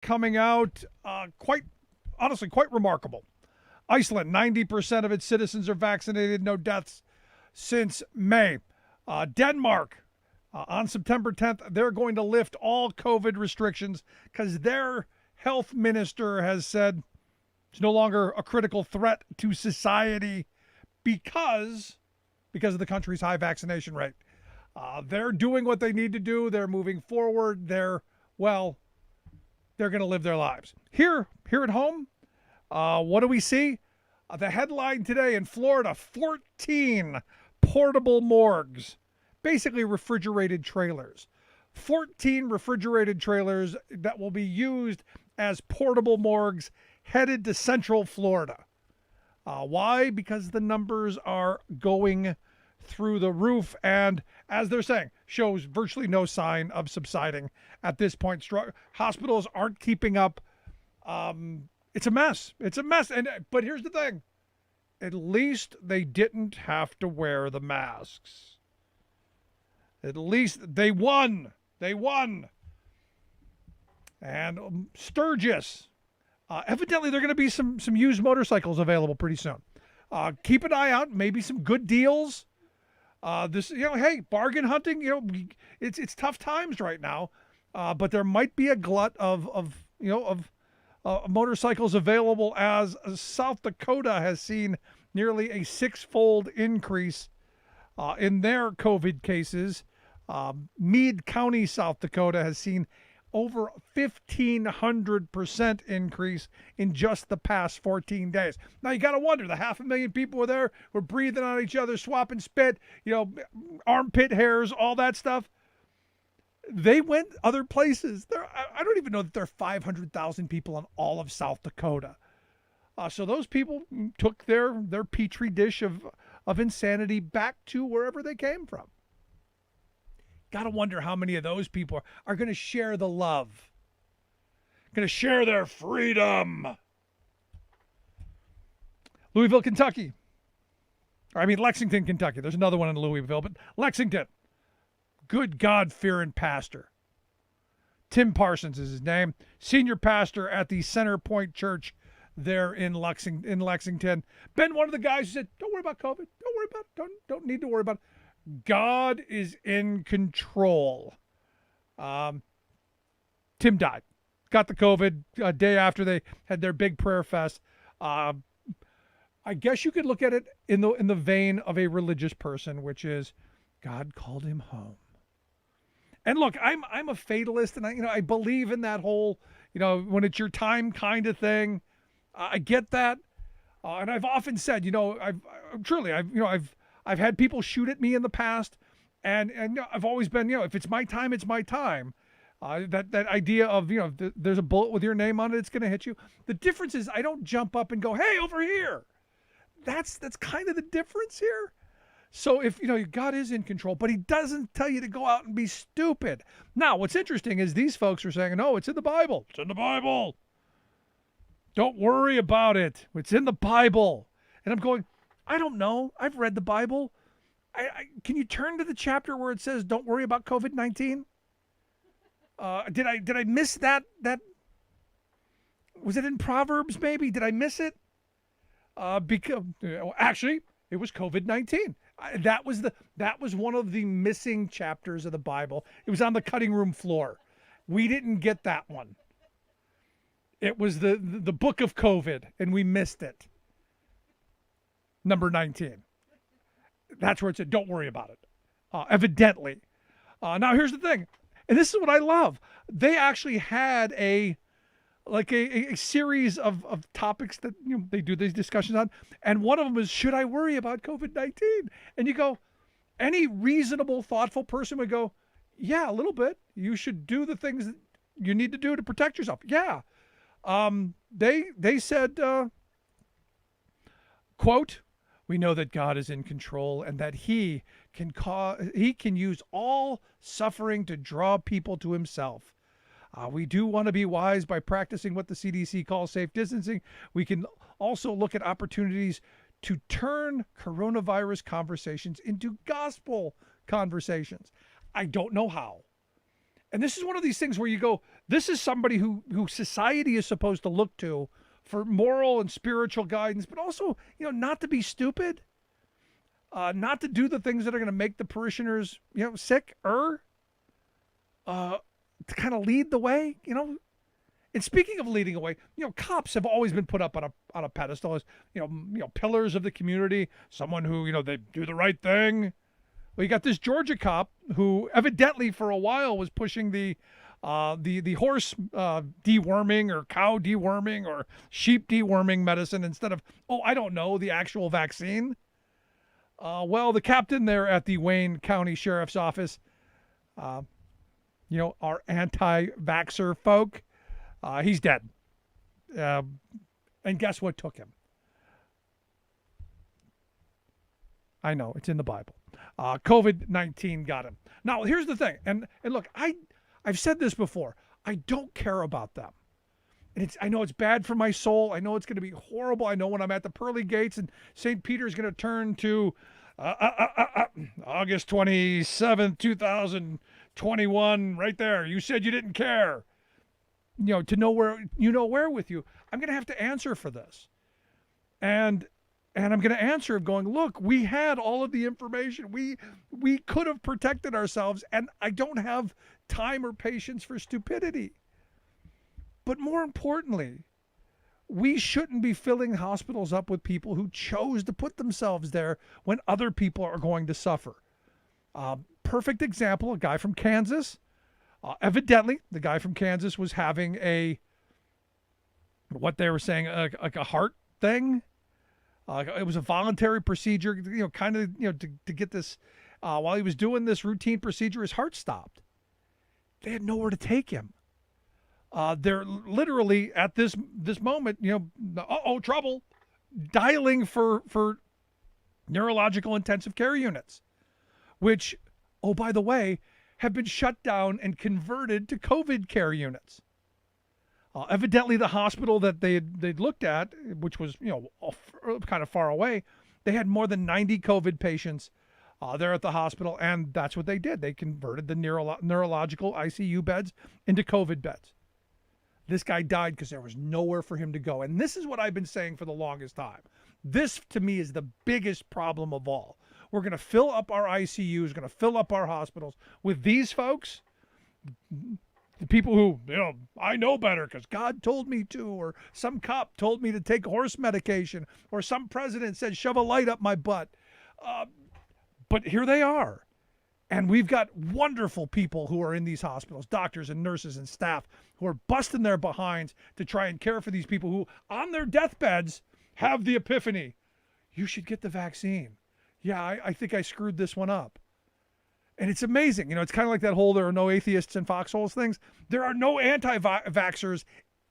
coming out, quite remarkable. Iceland, 90% of its citizens are vaccinated, no deaths since May. Denmark, on September 10th, they're going to lift all COVID restrictions because their health minister has said it's no longer a critical threat to society because of the country's high vaccination rate. They're doing what they need to do. They're moving forward. They're going to live their lives. Here at home, what do we see? The headline today in Florida, 14 portable morgues, basically refrigerated trailers. 14 refrigerated trailers that will be used as portable morgues headed to Central Florida. Why? Because the numbers are going through the roof and, as they're saying, shows virtually no sign of subsiding at this point. Hospitals aren't keeping up. It's a mess. It's a mess. But here's the thing. At least they didn't have to wear the masks. At least they won. They won. And Sturgis. Evidently, there are going to be some used motorcycles available pretty soon. Keep an eye out. Maybe some good deals. Hey, bargain hunting. It's tough times right now, but there might be a glut of motorcycles available as South Dakota has seen nearly a six-fold increase in their COVID cases. Meade County, South Dakota has seen over 1,500% increase in just the past 14 days. Now you got to wonder, the 500,000 people were breathing on each other, swapping spit, armpit hairs, all that stuff. They went other places. I don't even know that there are 500,000 people in all of South Dakota. So those people took their petri dish of insanity back to wherever they came from. Got to wonder how many of those people are going to share the love, going to share their freedom. Lexington, Kentucky. There's another one in Louisville, but Lexington. Good God-fearing pastor. Tim Parsons is his name. Senior pastor at the Center Point Church there in Lexington. Been one of the guys who said, don't worry about COVID. Don't worry about it. Don't need to worry about it. God is in control. Tim died. Got the COVID a day after they had their big prayer fest. I guess you could look at it in the vein of a religious person, which is God called him home. And look, I'm a fatalist, and I believe in that whole when it's your time kind of thing. I get that, and I've often said I've had people shoot at me in the past, and I've always been if it's my time, it's my time. That idea of there's a bullet with your name on it, it's going to hit you. The difference is I don't jump up and go, hey, over here. That's kind of the difference here. So if God is in control, but he doesn't tell you to go out and be stupid. Now, what's interesting is these folks are saying, no, it's in the Bible. It's in the Bible. Don't worry about it. It's in the Bible. And I'm going, I don't know. I've read the Bible. Can you turn to the chapter where it says, don't worry about COVID-19? Did I miss that? Was it in Proverbs maybe? Did I miss it? Because actually, it was COVID-19. That was one of the missing chapters of the Bible. It was on the cutting room floor. We didn't get that one. It was the book of COVID, and we missed it. Number 19. That's where it said, don't worry about it. Evidently. Now, here's the thing. And this is what I love. They actually had a series of topics that they do these discussions on. And one of them is, should I worry about COVID-19? And you go, any reasonable, thoughtful person would go, yeah, a little bit. You should do the things that you need to do to protect yourself. Yeah. They said, quote, we know that God is in control and that he can use all suffering to draw people to himself. We do want to be wise by practicing what the CDC calls safe distancing. We can also look at opportunities to turn coronavirus conversations into gospel conversations. I don't know how. And this is one of these things where you go, This is somebody who society is supposed to look to for moral and spiritual guidance, but also, not to be stupid, not to do the things that are going to make the parishioners, sick, to kind of lead the way. And speaking of leading away, cops have always been put up on a pedestal as, pillars of the community, someone who, they do the right thing. Well, you got this Georgia cop who evidently for a while was pushing the horse deworming or cow deworming or sheep deworming medicine instead of, I don't know, the actual vaccine. Well, the captain there at the Wayne County Sheriff's Office, our anti-vaxxer folk, he's dead. And guess what took him? I know, it's in the Bible. COVID-19 got him. Now, here's the thing. And look, I've said this before. I don't care about them. And I know it's bad for my soul. I know it's going to be horrible. I know when I'm at the pearly gates and St. Peter's going to turn to August 27th, 2021, right there. You said you didn't care. To know where with you. I'm going to have to answer for this. And I'm going to answer of going, look, we had all of the information. We could have protected ourselves, and I don't have time or patience for stupidity. But more importantly, we shouldn't be filling hospitals up with people who chose to put themselves there when other people are going to suffer. Perfect example, a guy from Kansas. Evidently, the guy from Kansas was having what they were saying, like a heart thing. It was a voluntary procedure, to get this. While he was doing this routine procedure, his heart stopped. They had nowhere to take him. They're literally at this moment, trouble, dialing for neurological intensive care units, which, by the way, have been shut down and converted to COVID care units. Evidently, the hospital that they'd looked at, which was kind of far away, they had more than 90 COVID patients there at the hospital, and that's what they did. They converted the neurological ICU beds into COVID beds. This guy died because there was nowhere for him to go, and this is what I've been saying for the longest time. This, to me, is the biggest problem of all. We're going to fill up our ICUs, going to fill up our hospitals with these folks. The people who, I know better because God told me to, or some cop told me to take horse medication, or some president said, shove a light up my butt. But here they are. And we've got wonderful people who are in these hospitals, doctors and nurses and staff, who are busting their behinds to try and care for these people who, on their deathbeds, have the epiphany. You should get the vaccine. Yeah, I think I screwed this one up. And it's amazing. It's kind of like that whole there are no atheists in foxholes things. There are no anti-vaxxers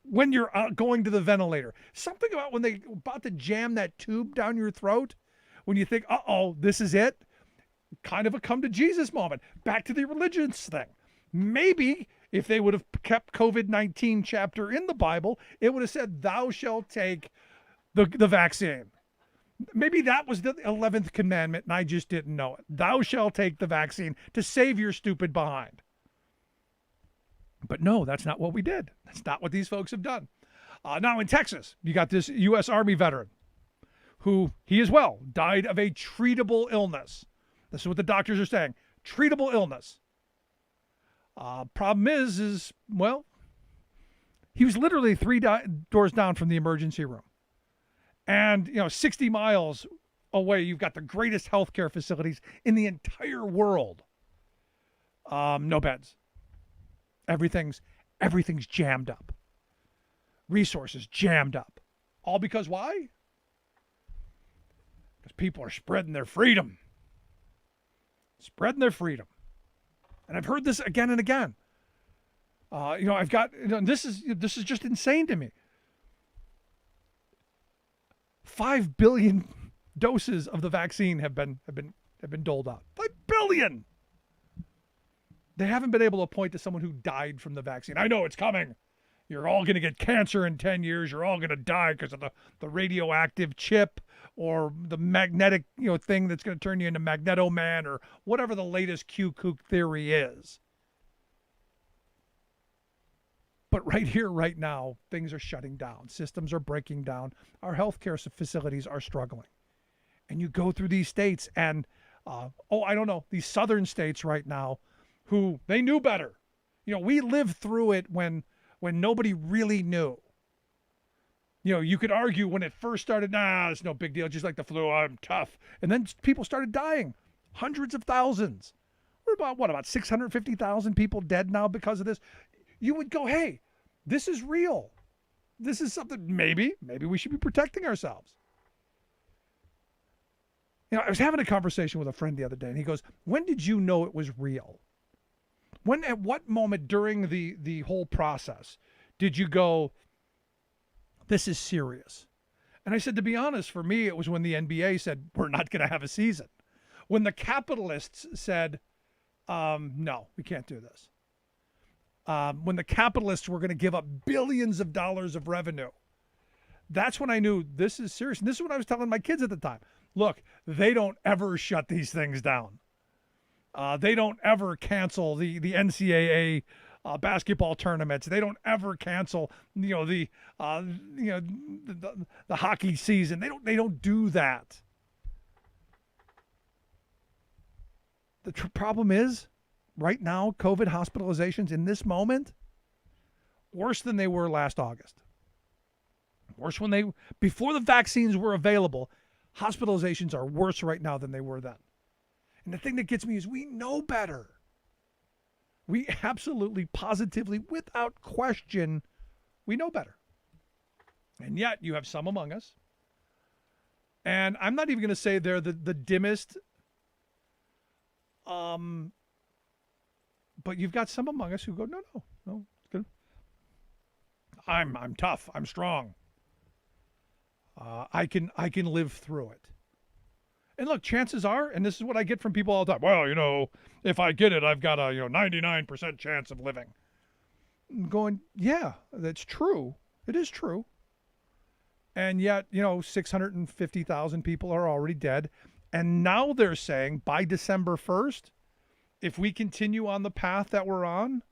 when you're going to the ventilator. Something about when they about to jam that tube down your throat, when you think, this is it. Kind of a come to Jesus moment. Back to the religions thing. Maybe if they would have kept COVID-19 chapter in the Bible, it would have said, thou shalt take the vaccine. Maybe that was the 11th commandment and I just didn't know it. Thou shalt take the vaccine to save your stupid behind. But no, that's not what we did. That's not what these folks have done. Now in Texas, you got this U.S. Army veteran who, he as well, died of a treatable illness. This is what the doctors are saying. Treatable illness. Problem is, he was literally three doors down from the emergency room. And, 60 miles away, you've got the greatest healthcare facilities in the entire world. No beds. Everything's jammed up. Resources jammed up. All because why? Because people are spreading their freedom. Spreading their freedom. And I've heard this again and again. I've got, this is just insane to me. 5 billion doses of the vaccine have been doled out. 5 billion. They haven't been able to point to someone who died from the vaccine. I know it's coming. You're all going to get cancer in 10 years. You're all going to die because of the radioactive chip or the magnetic, thing that's going to turn you into Magneto Man or whatever the latest Q-kook theory is. But right here, right now, things are shutting down. Systems are breaking down. Our healthcare facilities are struggling. And you go through these states and, I don't know, these southern states right now who they knew better. We lived through it when nobody really knew. You could argue when it first started, it's no big deal, just like the flu, I'm tough. And then people started dying, hundreds of thousands. We're about 650,000 people dead now because of this. You would go, hey, this is real. This is something, maybe we should be protecting ourselves. I was having a conversation with a friend the other day, and he goes, when did you know it was real? At what moment during the whole process did you go, this is serious? And I said, to be honest, for me, it was when the NBA said, we're not going to have a season. When the capitalists said, no, we can't do this. When the capitalists were going to give up billions of dollars of revenue, that's when I knew this is serious. And this is what I was telling my kids at the time. Look, they don't ever shut these things down. They don't ever cancel the NCAA basketball tournaments. They don't ever cancel the hockey season. They don't do that. The problem is, right now, COVID hospitalizations in this moment, worse than they were last August. Worse before the vaccines were available, hospitalizations are worse right now than they were then. And the thing that gets me is we know better. We absolutely, positively, without question, we know better. And yet you have some among us, and I'm not even going to say they're the dimmest, but you've got some among us who go, no, it's good. I'm tough. I'm strong. I can live through it. And look, chances are, and this is what I get from people all the time. Well, if I get it, I've got a 99% chance of living. I'm going, yeah, that's true. It is true. And yet, 650,000 people are already dead. And now they're saying by December 1st, if we continue on the path that we're on,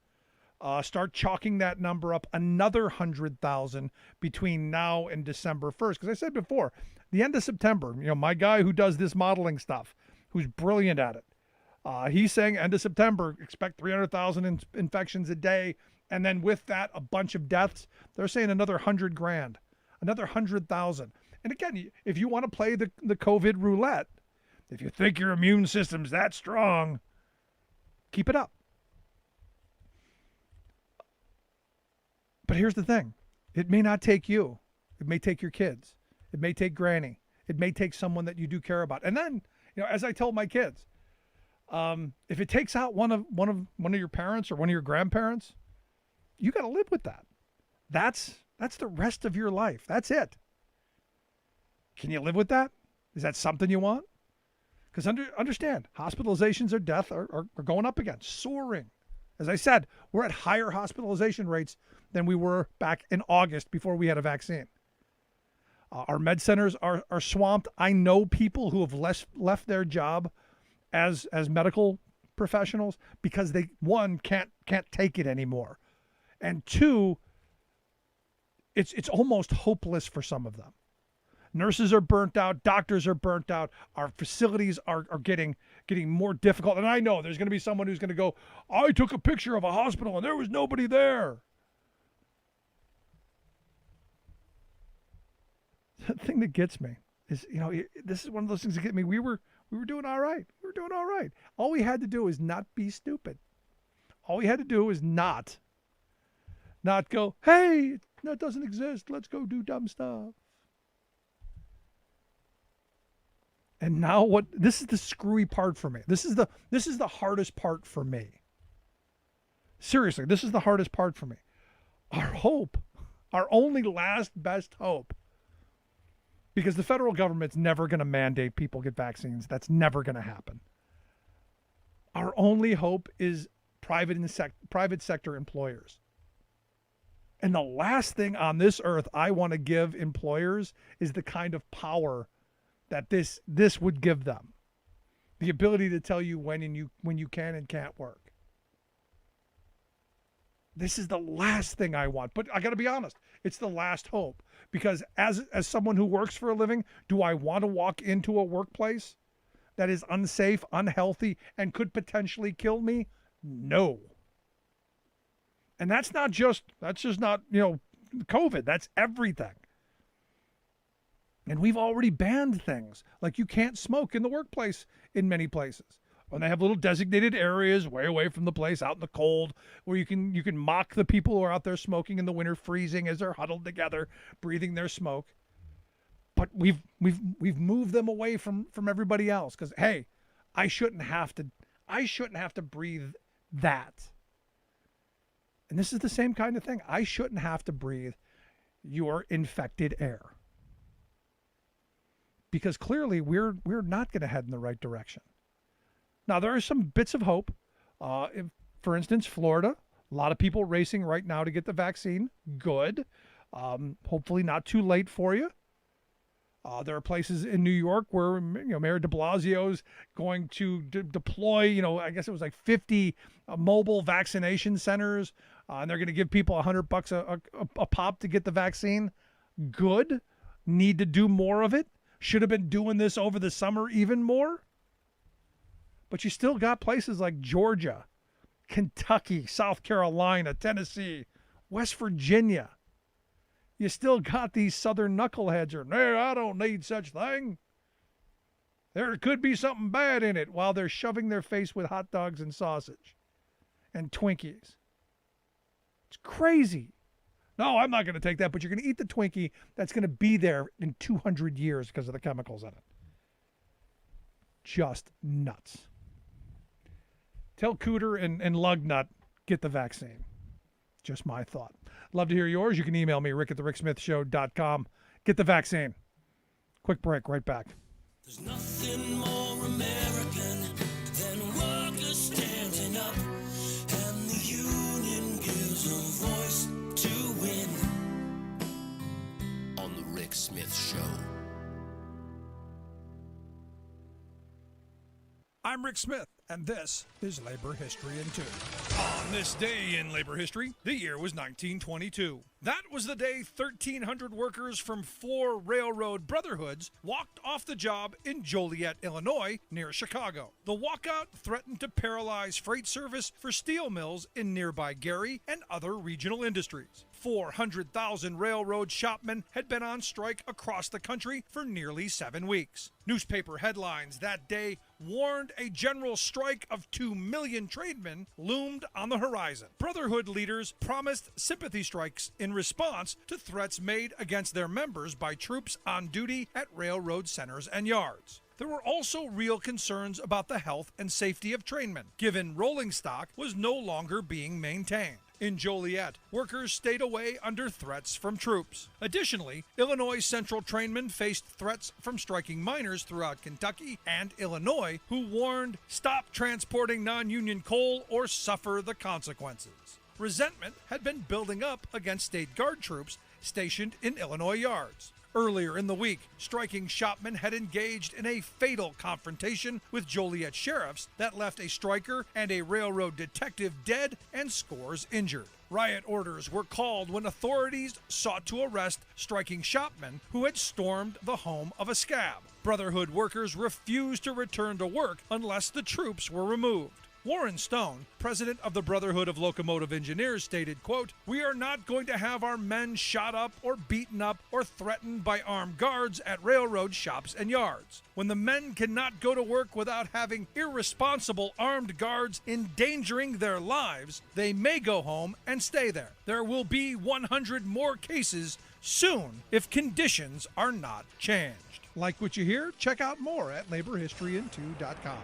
start chalking that number up another 100,000 between now and December 1st. Because I said before, the end of September, my guy who does this modeling stuff, who's brilliant at it, he's saying end of September, expect 300,000 infections a day. And then with that, a bunch of deaths. They're saying another 100 grand, another 100,000. And again, if you want to play the COVID roulette, if you think your immune system's that strong, keep it up. But here's the thing. It may not take you. It may take your kids. It may take granny. It may take someone that you do care about. And then, as I told my kids, if it takes out one of your parents or one of your grandparents, you got to live with that. That's the rest of your life. That's it. Can you live with that? Is that something you want? Because understand, hospitalizations or death are going up again, soaring. As I said, we're at higher hospitalization rates than we were back in August before we had a vaccine. Our med centers are swamped. I know people who have left their job as medical professionals because they, one, can't take it anymore, and two, it's almost hopeless for some of them. Nurses are burnt out. Doctors are burnt out. Our facilities are getting more difficult. And I know there's going to be someone who's going to go, I took a picture of a hospital and there was nobody there. The thing that gets me is, this is one of those things that get me. We were doing all right. We were doing all right. All we had to do is not be stupid. All we had to do is not go, hey, that doesn't exist. Let's go do dumb stuff. And now this is the screwy part for me. This is the hardest part for me. Seriously, this is the hardest part for me. Our hope, our only last best hope, because the federal government's never going to mandate people get vaccines. That's never going to happen. Our only hope is private sector employers. And the last thing on this earth I want to give employers is the kind of power that this would give them. The ability to tell you when you can and can't work. This is the last thing I want. But I got to be honest, it's the last hope. Because as someone who works for a living, do I want to walk into a workplace that is unsafe, unhealthy, and could potentially kill me? No. And that's just not, COVID. That's everything. And we've already banned things like you can't smoke in the workplace in many places. And they have little designated areas way away from the place out in the cold where you can mock the people who are out there smoking in the winter, freezing as they're huddled together, breathing their smoke. But we've moved them away from everybody else because, hey, I shouldn't have to breathe that. And this is the same kind of thing. I shouldn't have to breathe your infected air. Because clearly we're not going to head in the right direction. Now, there are some bits of hope. For instance, Florida, a lot of people racing right now to get the vaccine. Good. Hopefully not too late for you. There are places in New York where Mayor de Blasio's going to deploy, I guess it was like 50 mobile vaccination centers, and they're going to give people $100 a pop to get the vaccine. Good. Need to do more of it. Should have been doing this over the summer even more. But you still got places like Georgia, Kentucky, South Carolina, Tennessee, West Virginia. You still got these southern knuckleheads or, no, I don't need such thing. There could be something bad in it while they're shoving their face with hot dogs and sausage and Twinkies. It's crazy. No, I'm not going to take that, but you're going to eat the Twinkie that's going to be there in 200 years because of the chemicals in it. Just nuts. Tell Cooter and Lugnut, get the vaccine. Just my thought. Love to hear yours. You can email me, rick@thericksmithshow.com. Get the vaccine. Quick break, right back. There's nothing more American than workers standing up, and the union gives a voice to win. On the Rick Smith Show. I'm Rick Smith, and this is Labor History in 2. On this day in labor history, the year was 1922. That was the day 1,300 workers from 4 railroad brotherhoods walked off the job in Joliet, Illinois, near Chicago. The walkout threatened to paralyze freight service for steel mills in nearby Gary and other regional industries. 400,000 railroad shopmen had been on strike across the country for nearly 7 weeks. Newspaper headlines that day warned a general strike of 2 million trademen loomed on the horizon. Brotherhood leaders promised sympathy strikes in response to threats made against their members by troops on duty at railroad centers and yards. There were also real concerns about the health and safety of trainmen, given rolling stock was no longer being maintained. In Joliet, workers stayed away under threats from troops. Additionally, Illinois Central trainmen faced threats from striking miners throughout Kentucky and Illinois who warned, stop transporting non-union coal or suffer the consequences. Resentment had been building up against state guard troops stationed in Illinois yards. Earlier in the week, striking shopmen had engaged in a fatal confrontation with Joliet sheriffs that left a striker and a railroad detective dead and scores injured. Riot orders were called when authorities sought to arrest striking shopmen who had stormed the home of a scab. Brotherhood workers refused to return to work unless the troops were removed. Warren Stone, president of the Brotherhood of Locomotive Engineers, stated, quote, "We are not going to have our men shot up or beaten up or threatened by armed guards at railroad shops and yards. When the men cannot go to work without having irresponsible armed guards endangering their lives, they may go home and stay there. There will be 100 more cases soon if conditions are not changed." Like what you hear? Check out more at laborhistoryin2.com.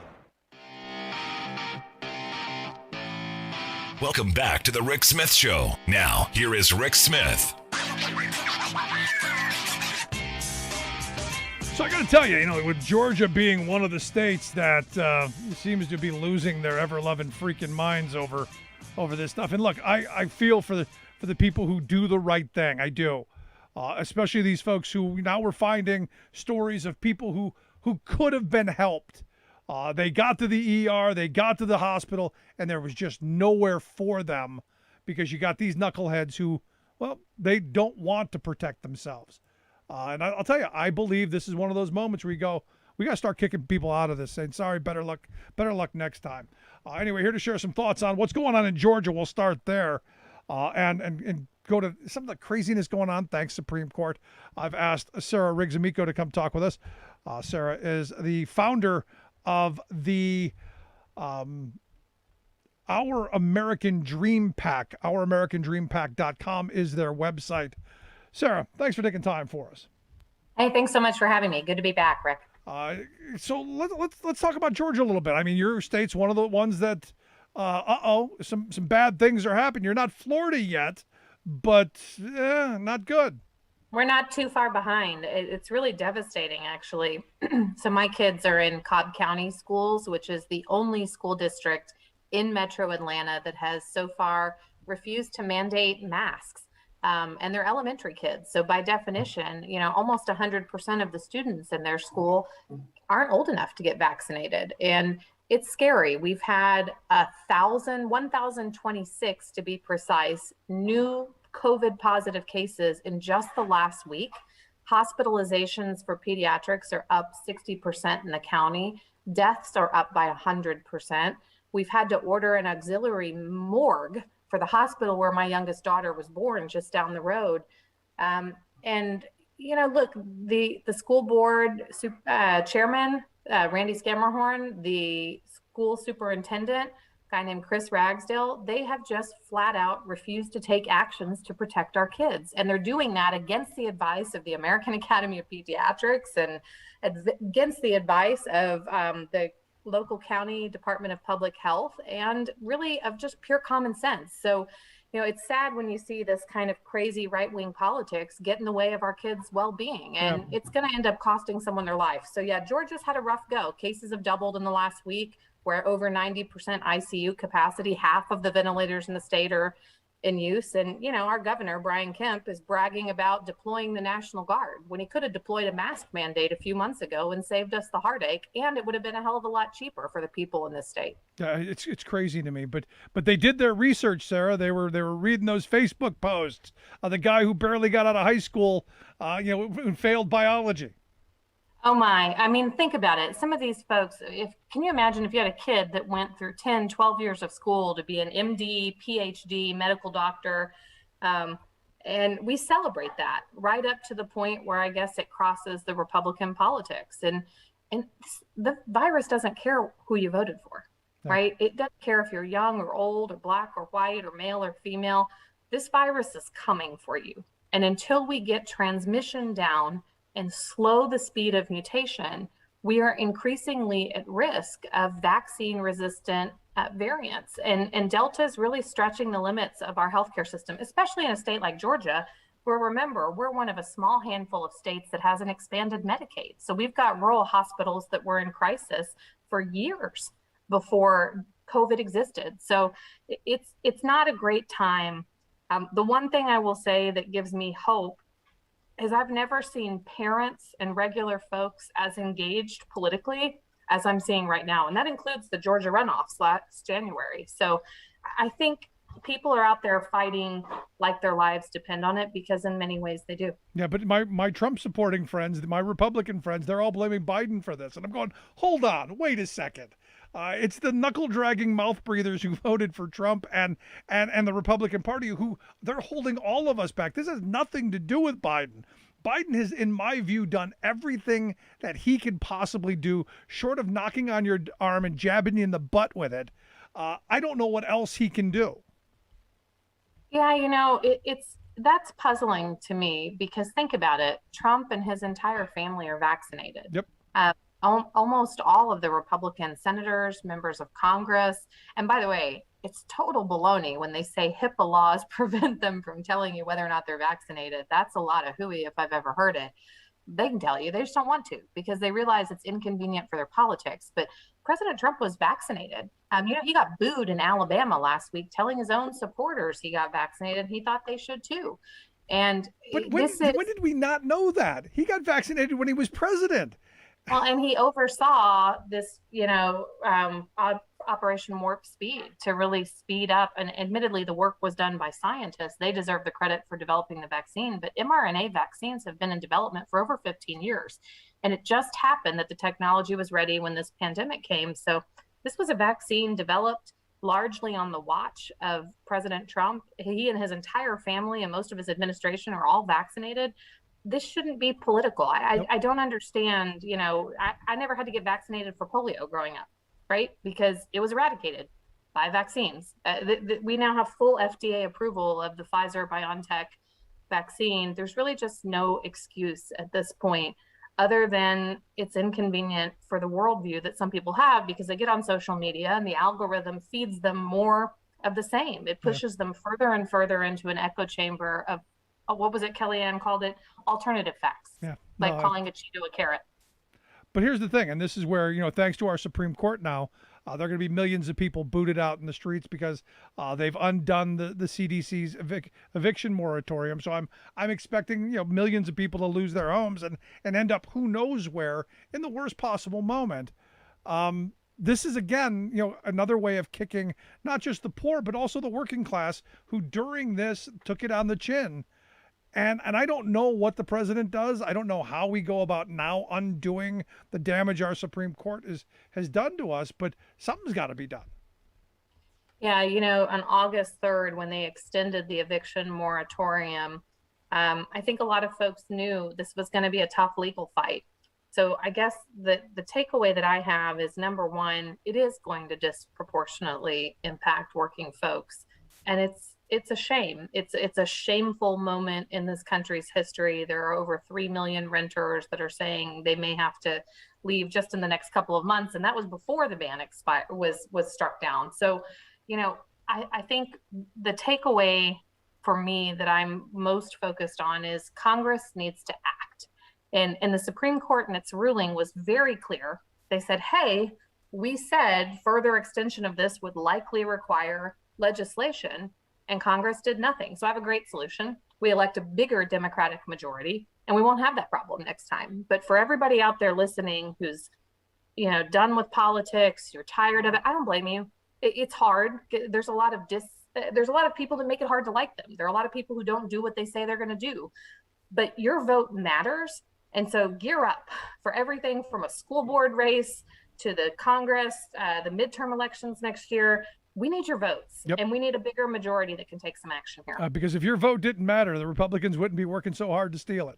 Welcome back to the Rick Smith Show. Now, here is Rick Smith. So I got to tell you, with Georgia being one of the states that seems to be losing their ever-loving freaking minds over this stuff. And look, I feel for the people who do the right thing. I do. Especially these folks who now we're finding stories of people who could have been helped. They got to the ER, they got to the hospital, and there was just nowhere for them because you got these knuckleheads who, well, they don't want to protect themselves. And I'll tell you, I believe this is one of those moments where you go, we got to start kicking people out of this, saying, sorry, better luck next time. Anyway, here to share some thoughts on what's going on in Georgia. We'll start there and go to some of the craziness going on. Thanks, Supreme Court. I've asked Sarah Riggs Amico to come talk with us. Sarah is the founder of the Our American Dream Pack. OurAmericanDreamPack.com is their website. Sarah, thanks for taking time for us. Hey, thanks so much for having me. Good to be back, Rick. So let's talk about Georgia a little bit. I mean, your state's one of the ones that, some bad things are happening. You're not Florida yet, but not good. We're not too far behind. It's really devastating, actually. So my kids are in Cobb County schools, which is the only school district in Metro Atlanta that has so far refused to mandate masks. And they're elementary kids. So by definition, almost 100% of the students in their school aren't old enough to get vaccinated. And it's scary. We've had 1,026 to be precise, new COVID positive cases in just the last week. Hospitalizations for pediatrics are up 60% in the county. Deaths are up by 100%. We've had to order an auxiliary morgue for the hospital where my youngest daughter was born, just down the road. Look, the school board chairman, Randy Scammerhorn, the school superintendent, a guy named Chris Ragsdale, they have just flat out refused to take actions to protect our kids. And they're doing that against the advice of the American Academy of Pediatrics and against the advice of the local county Department of Public Health, and really of just pure common sense. So, it's sad when you see this kind of crazy right-wing politics get in the way of our kids' well-being, and it's going to end up costing someone their life. So yeah, Georgia's had a rough go. Cases have doubled in the last week. We're at over 90% ICU capacity. Half of the ventilators in the state are in use. And, our governor, Brian Kemp, is bragging about deploying the National Guard when he could have deployed a mask mandate a few months ago and saved us the heartache. And it would have been a hell of a lot cheaper for the people in this state. Yeah, it's crazy to me, but they did their research, Sarah. They were reading those Facebook posts of the guy who barely got out of high school, failed biology. Oh my, I mean, think about it. Some of these folks, can you imagine if you had a kid that went through 10, 12 years of school to be an MD, PhD, medical doctor, and we celebrate that right up to the point where I guess it crosses the Republican politics. And the virus doesn't care who you voted for, right? It doesn't care if you're young or old or black or white or male or female. This virus is coming for you. And until we get transmission down and slow the speed of mutation, we are increasingly at risk of vaccine-resistant variants. And Delta is really stretching the limits of our healthcare system, especially in a state like Georgia, where, remember, we're one of a small handful of states that has an expanded Medicaid. So we've got rural hospitals that were in crisis for years before COVID existed. So it's not a great time. The one thing I will say that gives me hope is I've never seen parents and regular folks as engaged politically as I'm seeing right now. And that includes the Georgia runoffs last January. So I think people are out there fighting like their lives depend on it, because in many ways they do. Yeah, but my Trump supporting friends, my Republican friends, they're all blaming Biden for this. And I'm going, hold on, wait a second. It's the knuckle-dragging mouth breathers who voted for Trump and the Republican Party who they're holding all of us back. This has nothing to do with Biden. Biden has, in my view, done everything that he could possibly do, short of knocking on your arm and jabbing you in the butt with it. I don't know what else he can do. Yeah, that's puzzling to me, because think about it. Trump and his entire family are vaccinated. Yep. Almost all of the Republican senators, members of Congress. And by the way, it's total baloney when they say HIPAA laws prevent them from telling you whether or not they're vaccinated. That's a lot of hooey if I've ever heard it. They can tell you, they just don't want to, because they realize it's inconvenient for their politics. But President Trump was vaccinated. He got booed in Alabama last week, telling his own supporters he got vaccinated. He thought they should too. And but when did we not know that? He got vaccinated when he was president. Well, and he oversaw this, Operation Warp Speed to really speed up. And admittedly, the work was done by scientists. They deserve the credit for developing the vaccine. But mRNA vaccines have been in development for over 15 years. And it just happened that the technology was ready when this pandemic came. So this was a vaccine developed largely on the watch of President Trump. He and his entire family and most of his administration are all vaccinated. This shouldn't be political. I don't understand. You know, I never had to get vaccinated for polio growing up, right? Because it was eradicated by vaccines. We now have full FDA approval of the Pfizer BioNTech vaccine. There's really just no excuse at this point, other than it's inconvenient for the worldview that some people have because they get on social media and the algorithm feeds them more of the same. It pushes them further and further into an echo chamber of, what was it Kellyanne called it? Alternative facts. Yeah. Like calling a Cheeto a carrot. But here's the thing, and this is where, you know, thanks to our Supreme Court now, there are going to be millions of people booted out in the streets because they've undone the CDC's eviction moratorium. So I'm expecting, you know, millions of people to lose their homes and end up who knows where in the worst possible moment. This is, again, you know, another way of kicking not just the poor, but also the working class who during this took it on the chin. And I don't know what the president does. I don't know how we go about now undoing the damage our Supreme Court has done to us, but something's got to be done. Yeah, you know, on August 3rd, when they extended the eviction moratorium, I think a lot of folks knew this was going to be a tough legal fight. So I guess the takeaway that I have is, number one, it is going to disproportionately impact working folks. And it's a shame. It's a shameful moment in this country's history. There are over 3 million renters that are saying they may have to leave just in the next couple of months, and that was before the ban was struck down. So, you know, I think the takeaway for me that I'm most focused on is Congress needs to act. And the Supreme Court in its ruling was very clear. They said, hey, we said further extension of this would likely require legislation, and Congress did nothing. So I have a great solution. We elect a bigger Democratic majority, and we won't have that problem next time. But for everybody out there listening who's, you know, done with politics, you're tired of it, I don't blame you. It's hard. There's a lot of people that make it hard to like them. There are a lot of people who don't do what they say they're going to do. But your vote matters. And so gear up for everything from a school board race to the Congress, the midterm elections next year. We need your votes, and we need a bigger majority that can take some action here. Because if your vote didn't matter, the Republicans wouldn't be working so hard to steal it.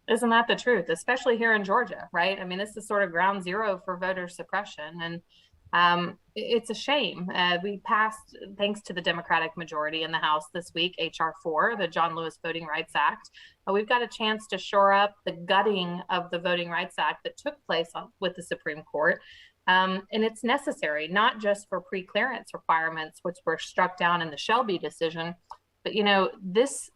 Isn't that the truth? Especially here in Georgia, right? I mean, this is sort of ground zero for voter suppression, and it's a shame. We passed, thanks to the Democratic majority in the House this week, H.R. 4, the John Lewis Voting Rights Act. We've got a chance to shore up the gutting of the Voting Rights Act that took place with the Supreme Court. And it's necessary, not just for pre-clearance requirements, which were struck down in the Shelby decision, but, you know, this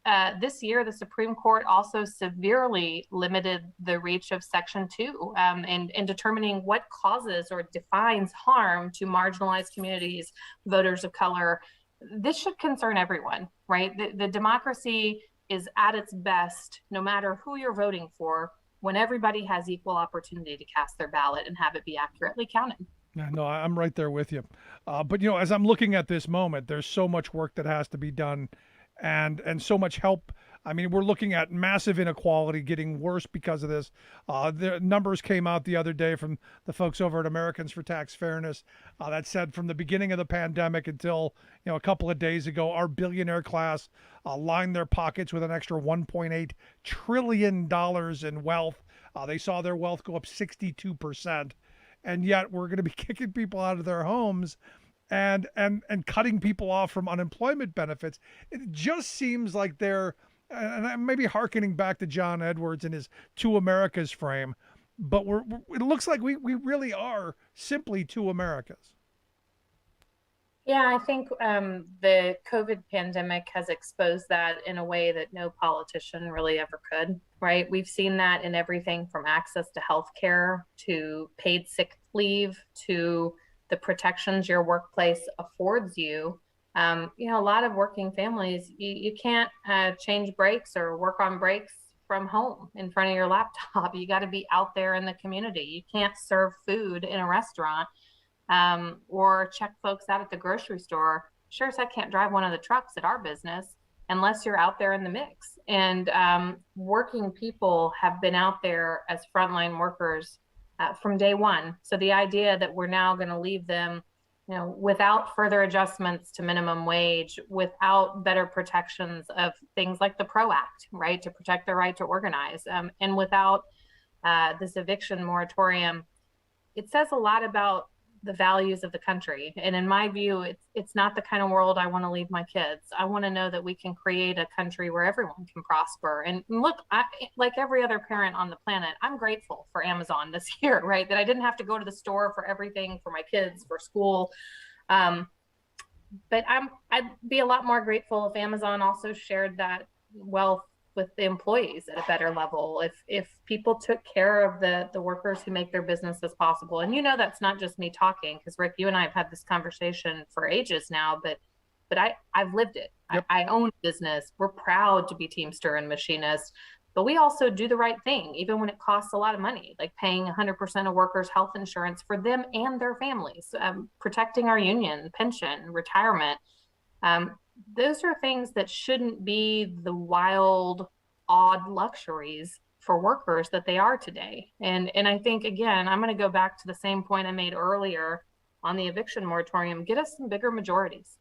year, the Supreme Court also severely limited the reach of Section 2 in determining what causes or defines harm to marginalized communities, voters of color. This should concern everyone, right? The democracy is at its best, no matter who you're voting for, when everybody has equal opportunity to cast their ballot and have it be accurately counted. Yeah, no, I'm right there with you. But, you know, as I'm looking at this moment, there's so much work that has to be done and so much help. I mean, we're looking at massive inequality getting worse because of this. The numbers came out the other day from the folks over at Americans for Tax Fairness that said from the beginning of the pandemic until, you know, a couple of days ago, our billionaire class lined their pockets with an extra $1.8 trillion in wealth. They saw their wealth go up 62%. And yet we're going to be kicking people out of their homes and cutting people off from unemployment benefits. It just seems like they're, and I'm maybe hearkening back to John Edwards and his Two Americas frame, but it looks like we really are simply two Americas. Yeah, I think the COVID pandemic has exposed that in a way that no politician really ever could, right? We've seen that in everything from access to healthcare to paid sick leave to the protections your workplace affords you. You know, a lot of working families, you can't change brakes or work on brakes from home in front of your laptop. You got to be out there in the community. You can't serve food in a restaurant. or check folks out at the grocery store. Sure as heck can't drive one of the trucks at our business unless you're out there in the mix. And working people have been out there as frontline workers from day one. So the idea that we're now going to leave them, without further adjustments to minimum wage, without better protections of things like the PRO Act, right, to protect their right to organize, and without this eviction moratorium, it says a lot about the values of the country. And in my view, it's not the kind of world I want to leave my kids. I want to know that we can create a country where everyone can prosper. And look, like every other parent on the planet, I'm grateful for Amazon this year, right? That I didn't have to go to the store for everything for my kids, for school. But I'd be a lot more grateful if Amazon also shared that wealth with the employees at a better level. If people took care of the workers who make their businesses possible. And that's not just me talking, because Rick, you and I have had this conversation for ages now, but I've lived it. Yep. I own a business. We're proud to be Teamster and Machinist, but we also do the right thing, even when it costs a lot of money, like paying 100% of workers' health insurance for them and their families, protecting our union, pension, retirement. Those are things that shouldn't be the wild, odd luxuries for workers that they are today. And I think, again, I'm going to go back to the same point I made earlier on the eviction moratorium. Get us some bigger majorities.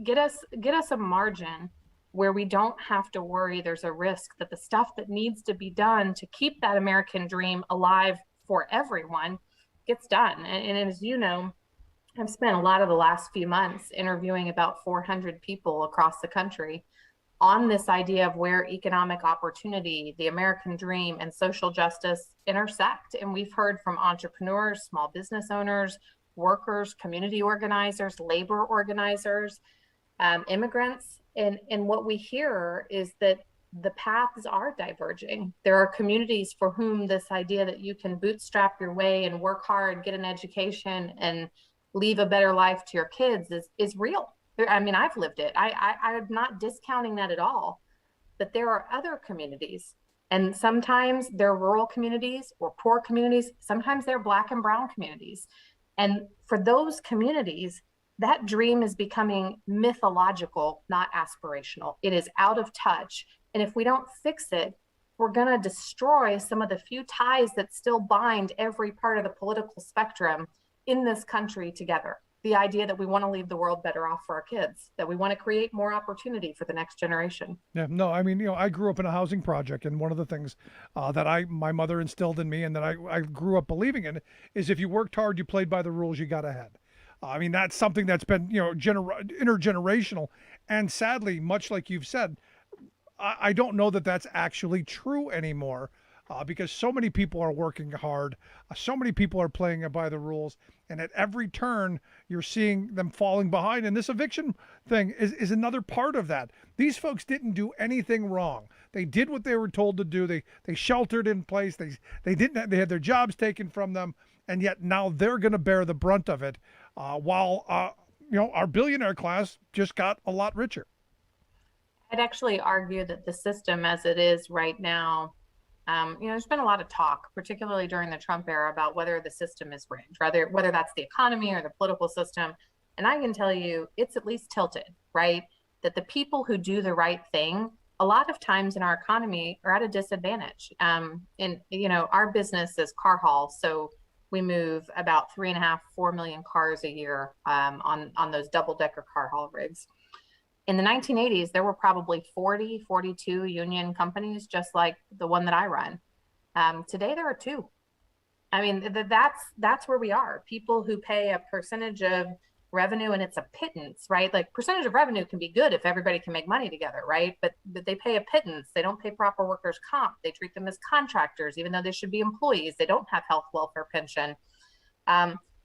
Get us a margin where we don't have to worry there's a risk that the stuff that needs to be done to keep that American dream alive for everyone gets done. And as you know, I've spent a lot of the last few months interviewing about 400 people across the country on this idea of where economic opportunity, the American dream, and social justice intersect. And we've heard from entrepreneurs, small business owners, workers, community organizers, labor organizers, immigrants. And what we hear is that the paths are diverging. There are communities for whom this idea that you can bootstrap your way and work hard, get an education, and leave a better life to your kids is real. I mean, I've lived it. I'm not discounting that at all, but there are other communities, and sometimes they're rural communities or poor communities. Sometimes they're Black and brown communities. And for those communities, that dream is becoming mythological, not aspirational. It is out of touch. And if we don't fix it, we're going to destroy some of the few ties that still bind every part of the political spectrum in this country together. The idea that we want to leave the world better off for our kids, that we want to create more opportunity for the next generation. Yeah, no, I mean, I grew up in a housing project, and one of the things that my mother instilled in me, and that I grew up believing in, is if you worked hard, you played by the rules, you got ahead. I mean, that's something that's been, intergenerational, and sadly, much like you've said, I don't know that that's actually true anymore. Because so many people are working hard, so many people are playing by the rules, and at every turn you're seeing them falling behind. And this eviction thing is another part of that. These folks didn't do anything wrong. They did what they were told to do. They sheltered in place. They had their jobs taken from them, and yet now they're going to bear the brunt of it. While our billionaire class just got a lot richer. I'd actually argue that the system as it is right now, there's been a lot of talk, particularly during the Trump era, about whether the system is rigged, whether that's the economy or the political system. And I can tell you, it's at least tilted, right? That the people who do the right thing, a lot of times in our economy, are at a disadvantage. Our business is car haul, so we move about 3.5-4 million cars a year on those double-decker car haul rigs. In the 1980s, there were probably 42 union companies, just like the one that I run. Today, there are 2. I mean, that's where we are. People who pay a percentage of revenue, and it's a pittance, right? Like, percentage of revenue can be good if everybody can make money together, right? But they pay a pittance. They don't pay proper workers' comp. They treat them as contractors, even though they should be employees. They don't have health, welfare, pension.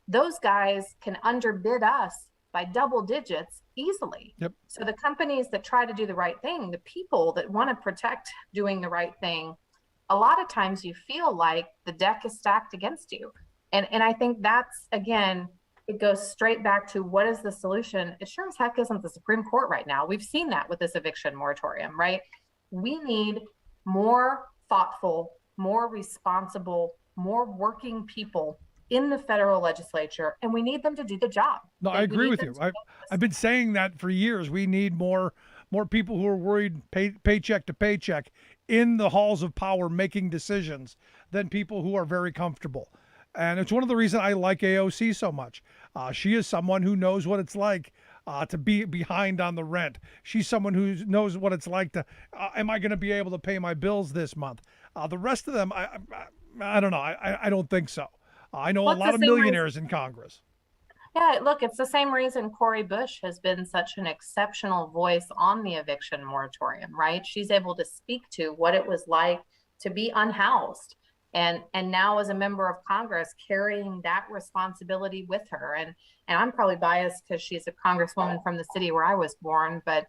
Those guys can underbid us by double digits easily. Yep. So the companies that try to do the right thing, the people that want to protect doing the right thing, a lot of times you feel like the deck is stacked against you. And I think that's, again, it goes straight back to what is the solution? It sure as heck isn't the Supreme Court right now. We've seen that with this eviction moratorium, right? We need more thoughtful, more responsible, more working people in the federal legislature, and we need them to do the job. No, I agree with you. I've been saying that for years. We need more people who are worried paycheck to paycheck in the halls of power making decisions than people who are very comfortable. And it's one of the reasons I like AOC so much. She is someone who knows what it's like to be behind on the rent. She's someone who knows what it's like to, am I going to be able to pay my bills this month? The rest of them, I don't know. I don't think so. I know a lot of millionaires in Congress. Yeah, look, it's the same reason Cori Bush has been such an exceptional voice on the eviction moratorium, right? She's able to speak to what it was like to be unhoused. And now as a member of Congress, carrying that responsibility with her. And I'm probably biased because she's a congresswoman from the city where I was born, but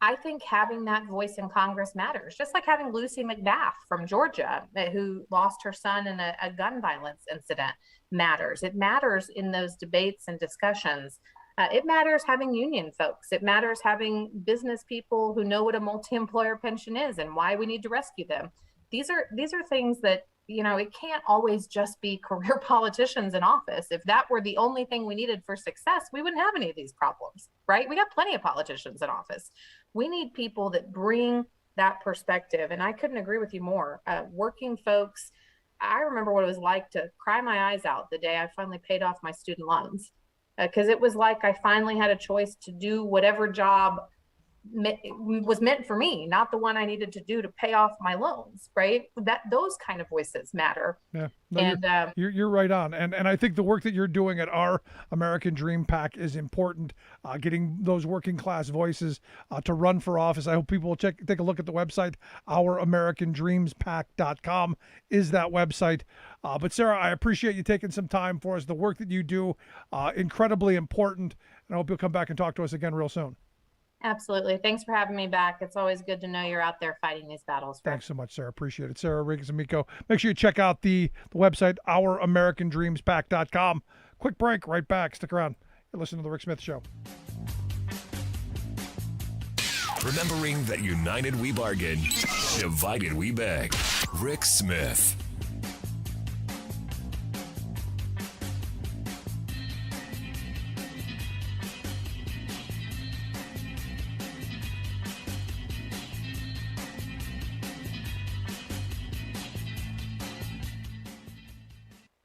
I think having that voice in Congress matters, just like having Lucy McBath from Georgia, who lost her son in a gun violence incident, matters. It matters in those debates and discussions. It matters having union folks. It matters having business people who know what a multi-employer pension is and why we need to rescue them. These are things that, it can't always just be career politicians in office. If that were the only thing we needed for success, we wouldn't have any of these problems, right? We got plenty of politicians in office. We need people that bring that perspective. And I couldn't agree with you more. Working folks, I remember what it was like to cry my eyes out the day I finally paid off my student loans, because it was like I finally had a choice to do whatever job was meant for me, not the one I needed to do to pay off my loans, right? Those kind of voices matter. Yeah, no, you're right on. And I think the work that you're doing at our American Dream PAC is important, getting those working class voices to run for office. I hope people will take a look at the website. OurAmericanDreamsPAC.com is that website. But Sarah, I appreciate you taking some time for us. The work that you do, incredibly important. And I hope you'll come back and talk to us again real soon. Absolutely. Thanks for having me back. It's always good to know you're out there fighting these battles. Thanks so much, Sarah. Appreciate it. Sarah Riggs, Amico. Make sure you check out the website, OurAmericanDreamsPAC.com. Quick break, right back. Stick around. You're listening to The Rick Smith Show. Remembering that united we bargain, divided we beg. Rick Smith.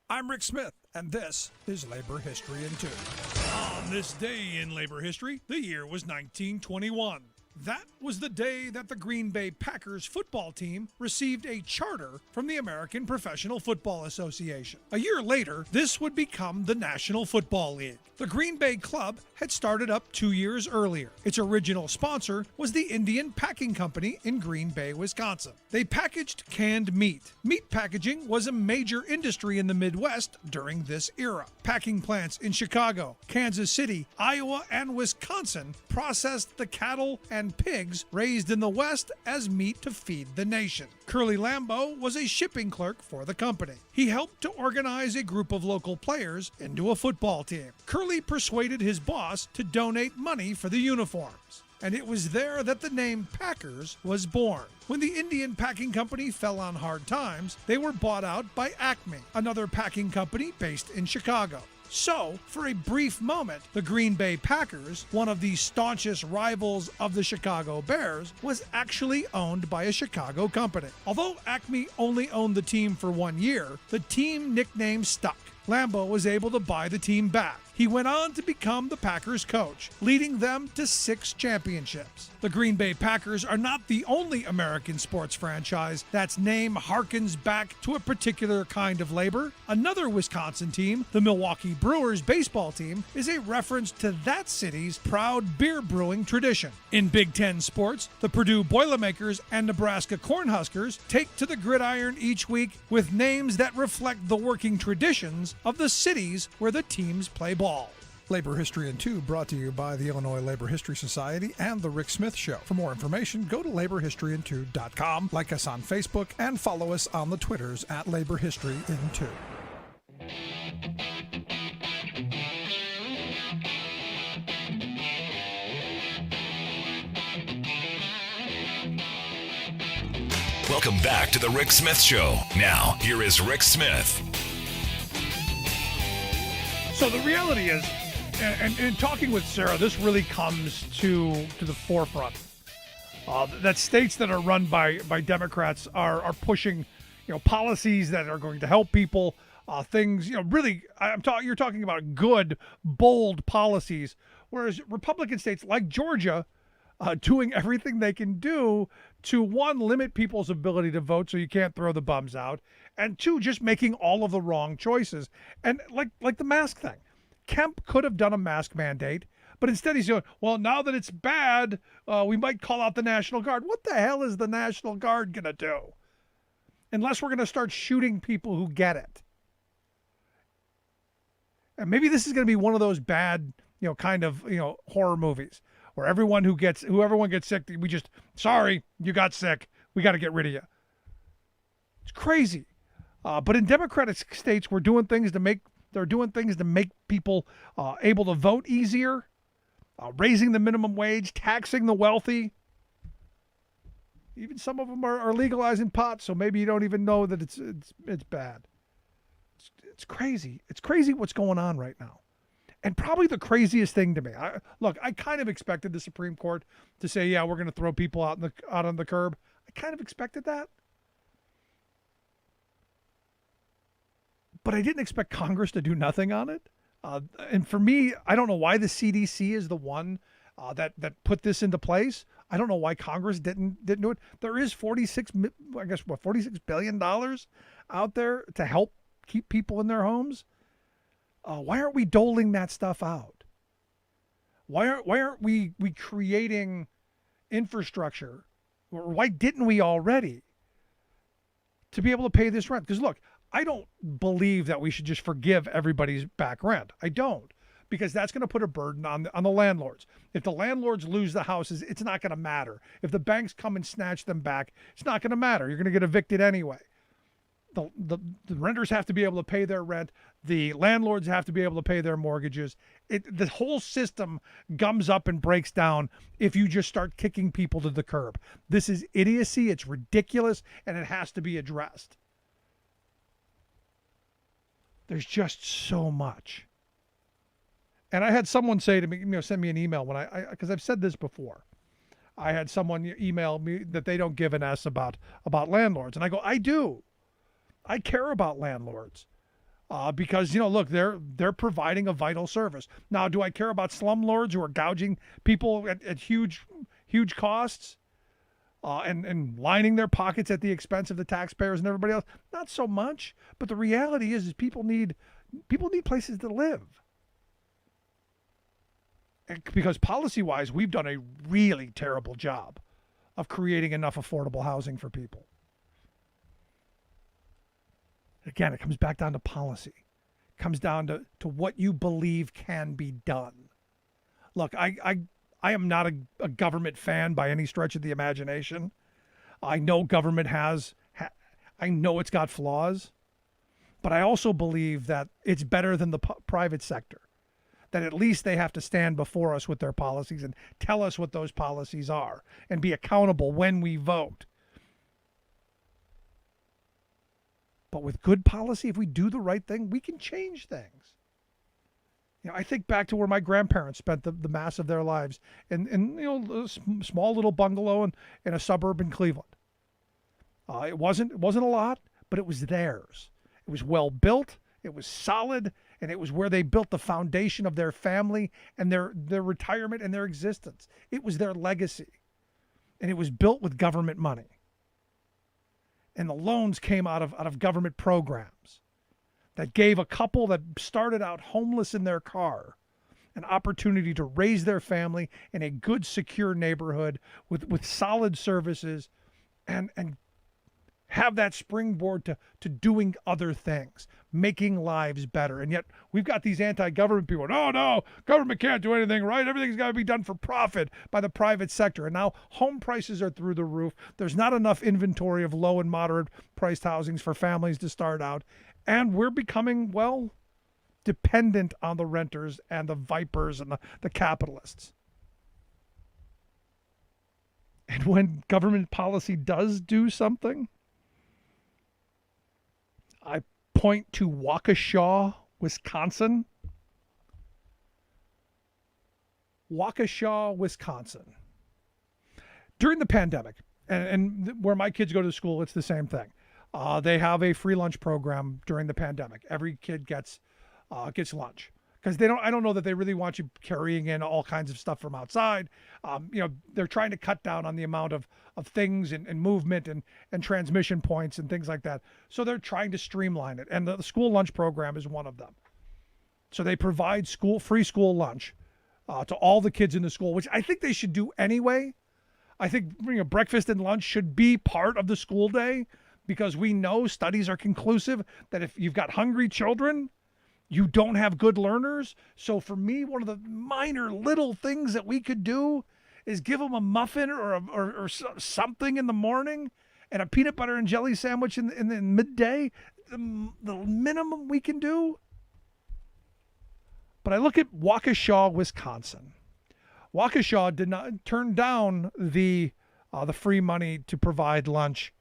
I'm Rick Smith, and this is Labor History in 2. On this day in labor history, the year was 1921. That was the day that the Green Bay Packers football team received a charter from the American Professional Football Association. A year later, this would become the National Football League. The Green Bay Club had started up 2 years earlier. Its original sponsor was the Indian Packing Company in Green Bay, Wisconsin. They packaged canned meat. Meat packaging was a major industry in the Midwest during this era. Packing plants in Chicago, Kansas City, Iowa, and Wisconsin processed the cattle and pigs raised in the West as meat to feed the nation. Curly Lambeau was a shipping clerk for the company. He helped to organize a group of local players into a football team. Curly persuaded his boss to donate money for the uniforms, and it was there that the name Packers was born. When the Indian Packing Company fell on hard times, they were bought out by Acme, another packing company based in Chicago. So, for a brief moment, the Green Bay Packers, one of the staunchest rivals of the Chicago Bears, was actually owned by a Chicago company. Although Acme only owned the team for 1 year, the team nickname stuck. Lambeau was able to buy the team back. He went on to become the Packers coach, leading them to 6 championships. The Green Bay Packers are not the only American sports franchise that's name harkens back to a particular kind of labor. Another Wisconsin team, the Milwaukee Brewers baseball team, is a reference to that city's proud beer brewing tradition. In Big Ten sports, the Purdue Boilermakers and Nebraska Cornhuskers take to the gridiron each week with names that reflect the working traditions of the cities where the teams play ball. Labor History in 2 brought to you by the Illinois Labor History Society and The Rick Smith Show. For more information, go to laborhistoryin2.com, like us on Facebook, and follow us on the Twitters at Labor History in 2. Welcome back to The Rick Smith Show. Now, here is Rick Smith. So the reality is, and talking with Sarah, this really comes to the forefront. That states that are run by Democrats are pushing, policies that are going to help people. Things, really, you're talking about good, bold policies, whereas Republican states like Georgia, doing everything they can do to, one, limit people's ability to vote so you can't throw the bums out, and two, just making all of the wrong choices. And like the mask thing, Kemp could have done a mask mandate, but instead he's going, well, now that it's bad, we might call out the National Guard. What the hell is the National Guard going to do? Unless we're going to start shooting people who get it. And maybe this is going to be one of those bad, horror movies where everyone gets sick, sorry, you got sick. We got to get rid of you. It's crazy. But in Democratic states, they're doing things to make people able to vote easier, raising the minimum wage, taxing the wealthy. Even some of them are legalizing pot, so maybe you don't even know that it's bad. It's crazy. It's crazy what's going on right now. And probably the craziest thing to me, I kind of expected the Supreme Court to say, yeah, we're going to throw people out on the curb. I kind of expected that. But I didn't expect Congress to do nothing on it. And for me, I don't know why the CDC is the one that put this into place. I don't know why Congress didn't do it. There is $46 billion out there to help keep people in their homes. Why aren't we doling that stuff out? Why aren't we creating infrastructure? Or why didn't we already to be able to pay this rent? Because look, I don't believe that we should just forgive everybody's back rent. I don't, because that's going to put a burden on the landlords. If the landlords lose the houses, it's not going to matter. If the banks come and snatch them back, it's not going to matter. You're going to get evicted anyway. The renters have to be able to pay their rent. The landlords have to be able to pay their mortgages. The whole system gums up and breaks down if you just start kicking people to the curb. This is idiocy. It's ridiculous, and it has to be addressed. There's just so much. And I had someone say to me, send me an email because I've said this before. I had someone email me that they don't give an S about landlords. And I go, I do. I care about landlords because, look, they're providing a vital service. Now, do I care about slumlords who are gouging people at huge costs and lining their pockets at the expense of the taxpayers and everybody else? Not so much. But the reality is people need places to live. And because policy-wise, we've done a really terrible job of creating enough affordable housing for people. Again, it comes back down to policy. It comes down to what you believe can be done. Look, I am not a government fan by any stretch of the imagination. I know government I know it's got flaws, but I also believe that it's better than the private sector. That at least they have to stand before us with their policies and tell us what those policies are and be accountable when we vote. But with good policy, if we do the right thing, we can change things. I think back to where my grandparents spent the mass of their lives in a small little bungalow in a suburb in Cleveland. It wasn't a lot, but it was theirs. It was well built. It was solid, and it was where they built the foundation of their family and their retirement and their existence. It was their legacy, and it was built with government money. And the loans came out of government programs that gave a couple that started out homeless in their car an opportunity to raise their family in a good, secure neighborhood with solid services and have that springboard to doing other things, making lives better. And yet we've got these anti-government people. No, government can't do anything right. Everything's got to be done for profit by the private sector. And now home prices are through the roof. There's not enough inventory of low and moderate priced housings for families to start out. And we're becoming, dependent on the renters and the vipers and the capitalists. And when government policy does do something, I point to Waukesha, Wisconsin, Waukesha, Wisconsin. During the pandemic, and where my kids go to school, it's the same thing. They have a free lunch program during the pandemic. Every kid gets lunch because they don't. I don't know that they really want you carrying in all kinds of stuff from outside. They're trying to cut down on the amount of things and movement and transmission points and things like that. So they're trying to streamline it, and the school lunch program is one of them. So they provide free school lunch to all the kids in the school, which I think they should do anyway. I think breakfast and lunch should be part of the school day because we know studies are conclusive that if you've got hungry children, you don't have good learners. So for me, one of the minor little things that we could do is give them a muffin or something in the morning and a peanut butter and jelly sandwich in the midday. The minimum we can do. But I look at Waukesha, Wisconsin. Waukesha did not turn down the free money to provide lunch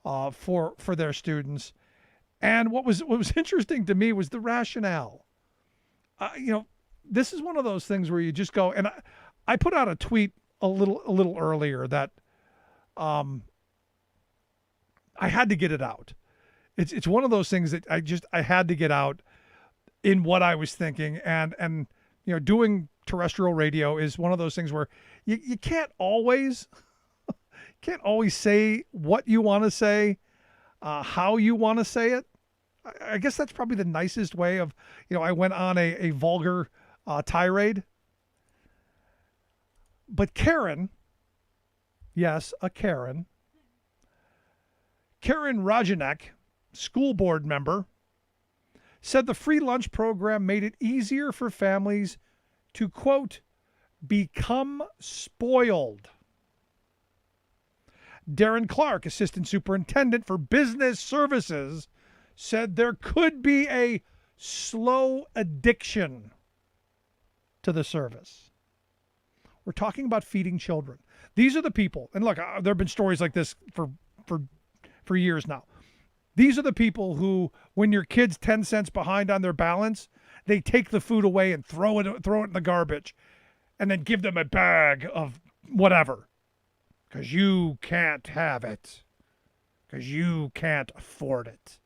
for their students. And what was interesting to me was the rationale. This is one of those things where you just go, and I put out a tweet a little earlier that I had to get it out. It's one of those things that I had to get out in what I was thinking, and doing terrestrial radio is one of those things where you can't always say what you want to say, how you want to say it. I guess that's probably the nicest way of, I went on a vulgar tirade. But Karen, yes, a Karen Rajanek, school board member, said the free lunch program made it easier for families to, quote, become spoiled. Darren Clark, assistant superintendent for business services, said there could be a slow addiction to the service. We're talking about feeding children. These are the people, and look, there have been stories like this for years now. These are the people who, when your kid's 10 cents behind on their balance, they take the food away and throw it in the garbage and then give them a bag of whatever because you can't have it, because you can't afford it.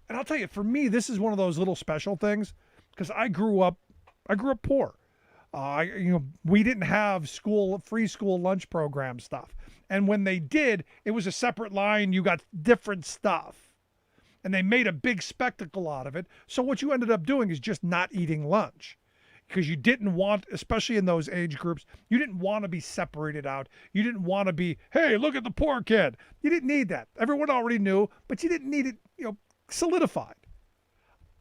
And I'll tell you, for me, this is one of those little special things because I grew up poor. We didn't have free school lunch program stuff. And when they did, it was a separate line. You got different stuff. And they made a big spectacle out of it. So what you ended up doing is just not eating lunch because you didn't want, especially in those age groups, you didn't want to be separated out. You didn't want to be, hey, look at the poor kid. You didn't need that. Everyone already knew, but you didn't need it, solidified.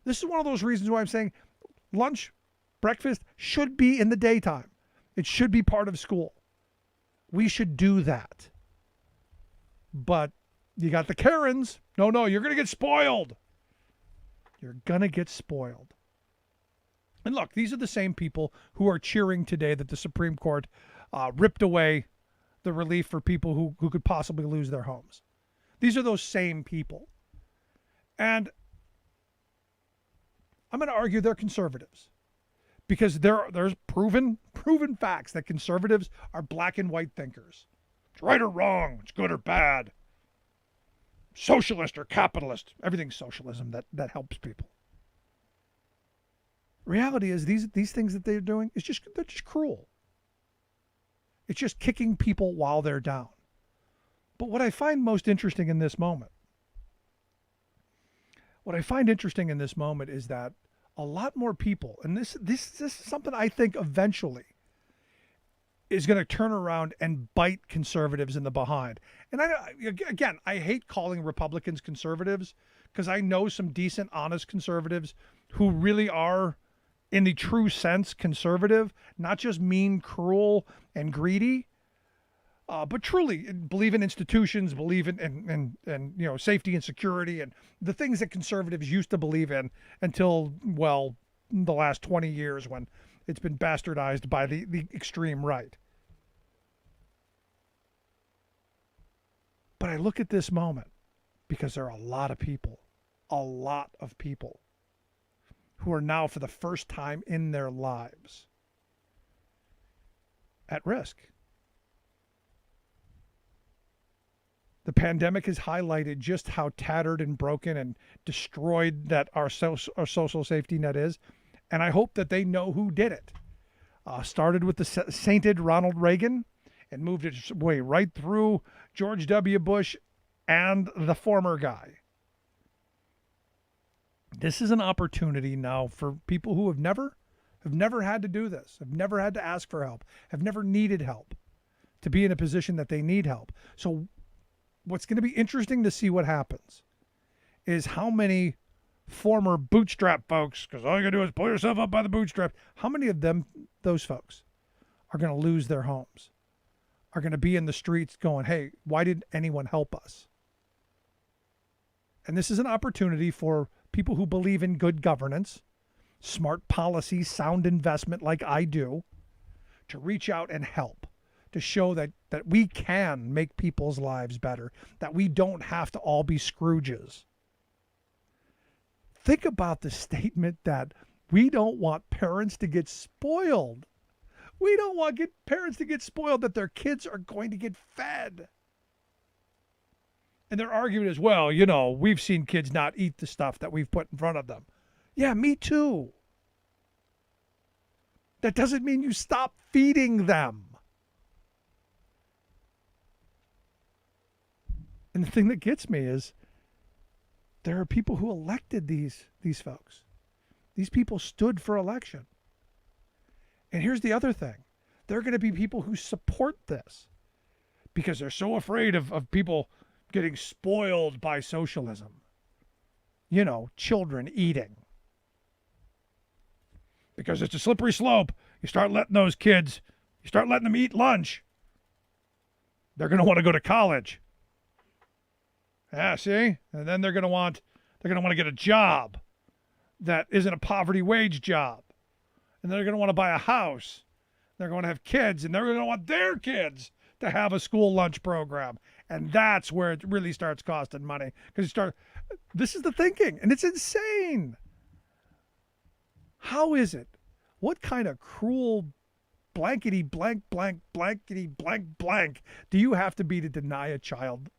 This is one of those reasons why I'm saying lunch, breakfast should be in the daytime. It should be part of school. We should do that. But you got the Karens. No, you're going to get spoiled. You're going to get spoiled. And look, these are the same people who are cheering today that the Supreme Court ripped away the relief for people who could possibly lose their homes. These are those same people. And I'm going to argue they're conservatives because there's proven facts that conservatives are black and white thinkers. It's right or wrong. It's good or bad. Socialist or capitalist. Everything's socialism that helps people. Reality is these things that they're doing they're just cruel. It's just kicking people while they're down. But what I find most interesting in this moment is that a lot more people, and this is something I think eventually is going to turn around and bite conservatives in the behind. And I hate calling Republicans conservatives because I know some decent, honest conservatives who really are, in the true sense, conservative, not just mean, cruel, and greedy, but truly believe in institutions, believe in safety and security and the things that conservatives used to believe in until, well, the last 20 years when it's been bastardized by the extreme right. But I look at this moment because there are a lot of people who are now, for the first time in their lives, at risk. The pandemic has highlighted just how tattered and broken and destroyed that our social safety net is. And I hope that they know who did it. Started with the sainted Ronald Reagan and moved its way right through George W. Bush and the former guy. This is an opportunity now for people who have never had to do this, have never had to ask for help, have never needed help, to be in a position that they need help. So what's going to be interesting to see what happens is how many former bootstrap folks, because all you got to do is pull yourself up by the bootstrap, how many of those folks are going to lose their homes, are going to be in the streets going, hey, why didn't anyone help us? And this is an opportunity for people who believe in good governance, smart policy, sound investment like I do, to reach out and help, to show that we can make people's lives better, that we don't have to all be Scrooges. Think about the statement that we don't want parents to get spoiled. We don't want parents to get spoiled that their kids are going to get fed. And their argument is, well, we've seen kids not eat the stuff that we've put in front of them. Yeah, me too. That doesn't mean you stop feeding them. And the thing that gets me is there are people who elected these folks. These people stood for election. And here's the other thing. There are going to be people who support this because they're so afraid of people getting spoiled by socialism. Children eating. Because it's a slippery slope. You start letting them eat lunch. They're going to want to go to college. Yeah, see? And then they're going to want to get a job that isn't a poverty wage job. And they're going to want to buy a house. They're going to have kids, and they're going to want their kids to have a school lunch program. And that's where it really starts costing money. This is the thinking, and it's insane. How is it? What kind of cruel blankety blank blank blankety blank blank do you have to be to deny a child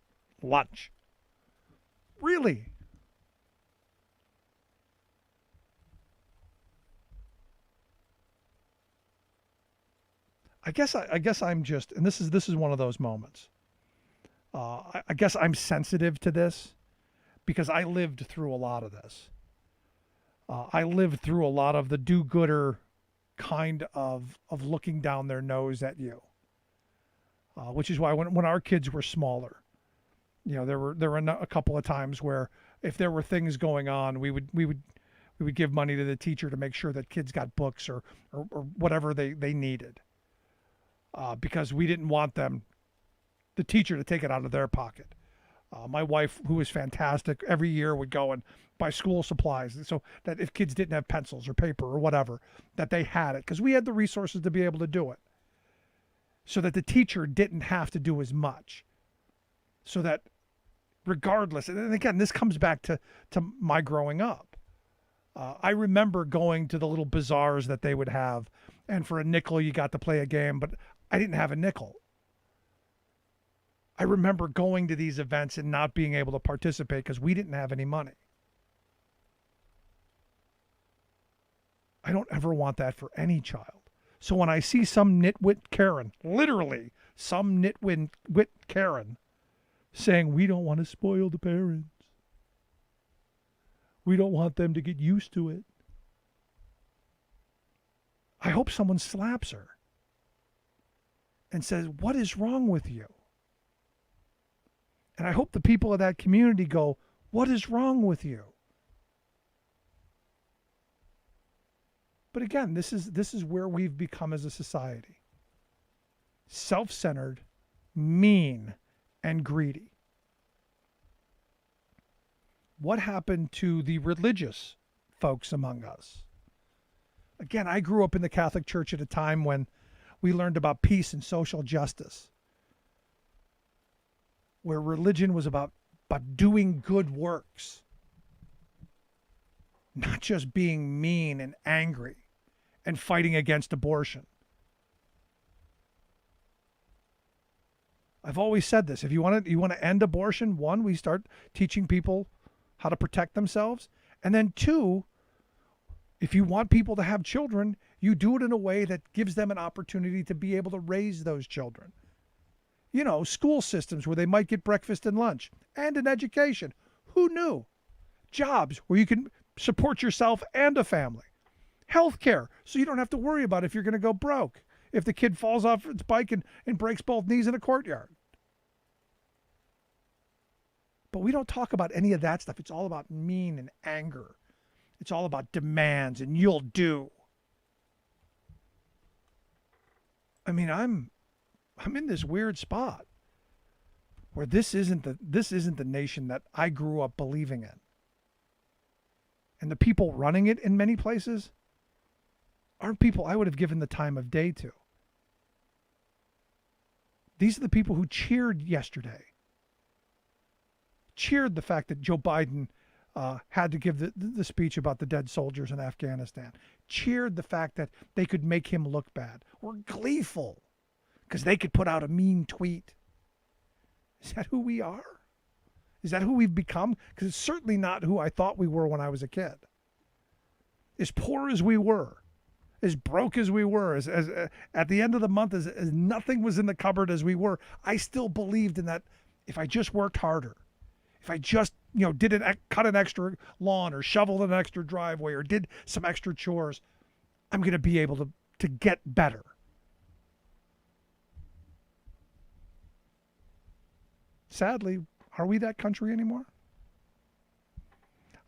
lunch? Really? I guess I'm just, and this is one of those moments. I guess I'm sensitive to this because I lived through a lot of this. I lived through a lot of the do-gooder kind of looking down their nose at you, which is why when our kids were smaller, there were a couple of times where if there were things going on, we would give money to the teacher to make sure that kids got books or whatever they needed, because we didn't want the teacher to take it out of their pocket. My wife, who was fantastic, every year would go and buy school supplies so that if kids didn't have pencils or paper or whatever, that they had it because we had the resources to be able to do it, so that the teacher didn't have to do as much, so that regardless, and again, this comes back to my growing up. I remember going to the little bazaars that they would have, and for a nickel you got to play a game, but I didn't have a nickel. I remember going to these events and not being able to participate because we didn't have any money. I don't ever want that for any child. So when I see some nitwit Karen, literally some nitwit Karen, saying we don't want to spoil the parents, we don't want them to get used to it, I hope someone slaps her and says, what is wrong with you? And I hope the people of that community go, what is wrong with you? But again, this is where we've become as a society. Self-centered, mean, and greedy. What happened to the religious folks among us? Again, I grew up in the Catholic Church at a time when we learned about peace and social justice, where religion was about doing good works, not just being mean and angry and fighting against abortion. I've always said this. If you want to end abortion, one, we start teaching people how to protect themselves. And then two, if you want people to have children, you do it in a way that gives them an opportunity to be able to raise those children. You know, school systems where they might get breakfast and lunch, and an education. Who knew? Jobs where you can support yourself and a family. Healthcare, so you don't have to worry about if you're going to go broke if the kid falls off its bike and breaks both knees in a courtyard. But we don't talk about any of that stuff. It's all about mean and anger. It's all about demands and you'll do. I mean, I'm in this weird spot where this isn't the nation that I grew up believing in. And the people running it in many places aren't people I would have given the time of day to. These are the people who cheered yesterday. Cheered the fact that Joe Biden had to give the speech about the dead soldiers in Afghanistan. Cheered the fact that they could make him look bad. Were gleeful because they could put out a mean tweet. Is that who we are? Is that who we've become? Because it's certainly not who I thought we were when I was a kid. As poor as we were, as broke as we were, as at the end of the month, as nothing was in the cupboard as we were, I still believed in that if I just worked harder, if I just, cut an extra lawn or shoveled an extra driveway or did some extra chores, I'm going to be able to get better. Sadly, are we that country anymore?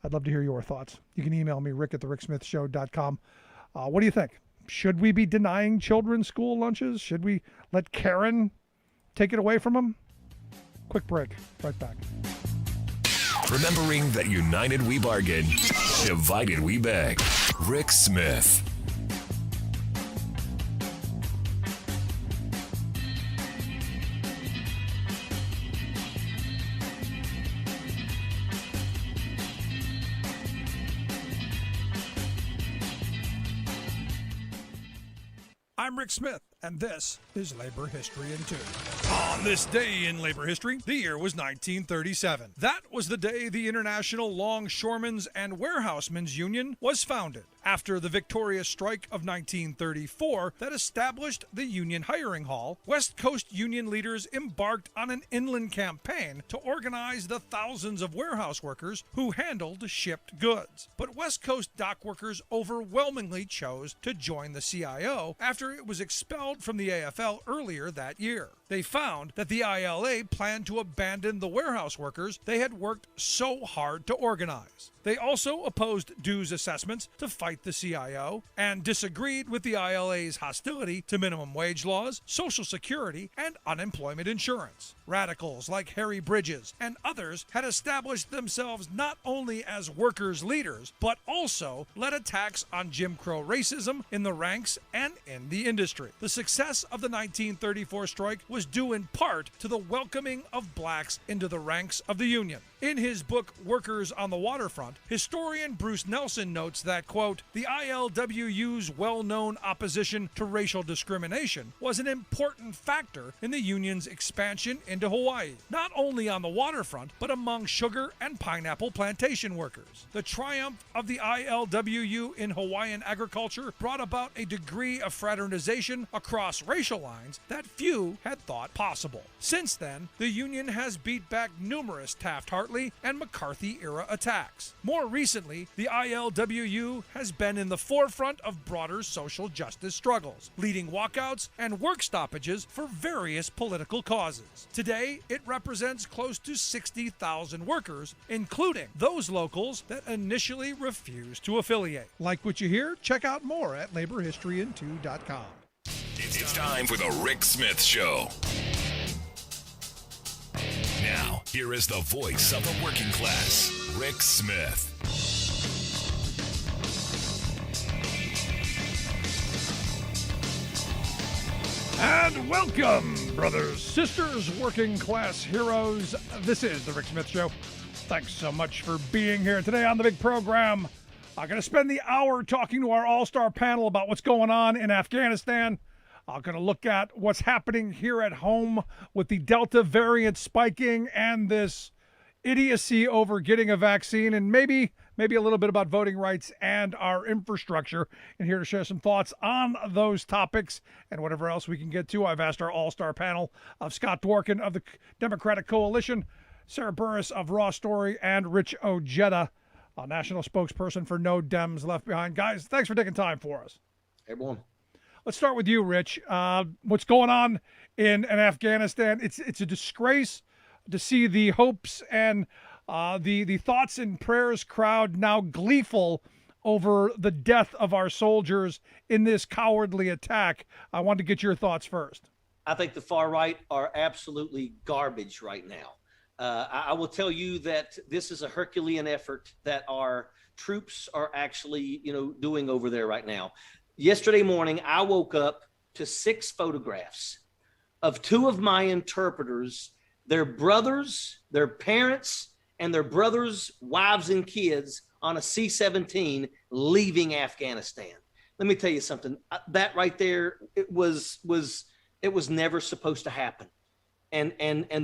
I'd love to hear your thoughts. You can email me, rick@thericksmithshow.com. What do you think? Should we be denying children school lunches? Should we let Karen take it away from them? Quick break. Right back. Remembering that united we bargain, divided we beg. Rick Smith. I'm Rick Smith, and this is Labor History in 2. On this day in labor history, the year was 1937. That was the day the International Longshoremen's and Warehousemen's Union was founded, after the victorious strike of 1934 that established the Union Hiring Hall. West Coast Union leaders embarked on an inland campaign to organize the thousands of warehouse workers who handled shipped goods. But West Coast dock workers overwhelmingly chose to join the CIO after it was expelled from the AFL earlier that year. They found that the ILA planned to abandon the warehouse workers they had worked so hard to organize. They also opposed dues assessments to fight the CIO and disagreed with the ILA's hostility to minimum wage laws, Social Security, and unemployment insurance. Radicals like Harry Bridges and others had established themselves not only as workers' leaders, but also led attacks on Jim Crow racism in the ranks and in the industry. The success of the 1934 strike was due in part to the welcoming of blacks into the ranks of the Union. In his book, Workers on the Waterfront, historian Bruce Nelson notes that, quote, the ILWU's well-known opposition to racial discrimination was an important factor in the Union's expansion into Hawaii, not only on the waterfront, but among sugar and pineapple plantation workers. The triumph of the ILWU in Hawaiian agriculture brought about a degree of fraternization across racial lines that few had thought possible. Since then, the Union has beat back numerous Taft-Hartley and McCarthy-era attacks. More recently, the ILWU has been in the forefront of broader social justice struggles, leading walkouts and work stoppages for various political causes. Today, it represents close to 60,000 workers, including those locals that initially refused to affiliate. Like what you hear? Check out more at laborhistoryin2.com. It's time for the Rick Smith Show. Now, here is the voice of the working class, Rick Smith. And welcome, brothers, sisters, working class heroes. This is the Rick Smith Show. Thanks so much for being here today on the big program. I'm going to spend the hour talking to our all-star panel about what's going on in Afghanistan. Going to look at what's happening here at home with the Delta variant spiking and this idiocy over getting a vaccine, and maybe a little bit about voting rights and our infrastructure. And here to share some thoughts on those topics and whatever else we can get to, I've asked our all-star panel of Scott Dworkin of the Democratic Coalition, Sarah Burris of RawStory, and Rich Ojeda, a national spokesperson for No Dems Left Behind. Guys, thanks for taking time for us. Everyone. Let's start with you, Rich. What's going on in Afghanistan? It's a disgrace to see the hopes and the thoughts and prayers crowd now gleeful over the death of our soldiers in this cowardly attack. I want to get your thoughts first. I think the far right are absolutely garbage right now. I will tell you that this is a Herculean effort that our troops are actually, doing over there right now. Yesterday morning, I woke up to 6 photographs of 2 of my interpreters, their brothers, their parents, and their brothers' wives and kids on a C-17 leaving Afghanistan. Let me tell you something. That right there, it was never supposed to happen. And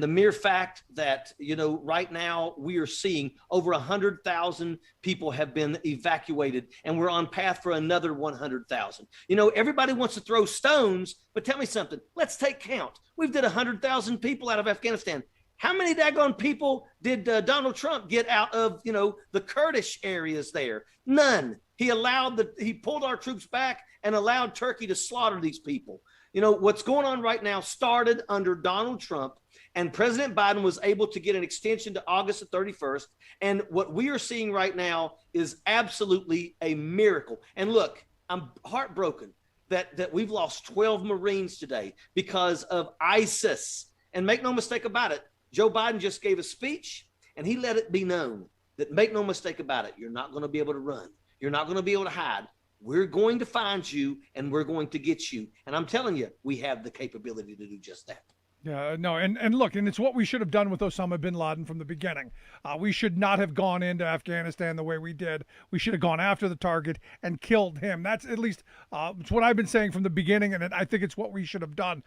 the mere fact that, right now we are seeing over 100,000 people have been evacuated, and we're on path for another 100,000. Everybody wants to throw stones, but tell me something. Let's take count. We've did 100,000 people out of Afghanistan. How many daggone people did Donald Trump get out of, the Kurdish areas there? None. He pulled our troops back and allowed Turkey to slaughter these people. What's going on right now started under Donald Trump, and President Biden was able to get an extension to August the 31st. And what we are seeing right now is absolutely a miracle. And look, I'm heartbroken that we've lost 12 Marines today because of ISIS. And make no mistake about it, Joe Biden just gave a speech, and he let it be known that, make no mistake about it, you're not going to be able to run. You're not going to be able to hide. We're going to find you, and we're going to get you. And I'm telling you, we have the capability to do just that. Yeah, no, and look, and it's what we should have done with Osama bin Laden from the beginning. We should not have gone into Afghanistan the way we did. We should have gone after the target and killed him. That's at least it's what I've been saying from the beginning, and I think it's what we should have done.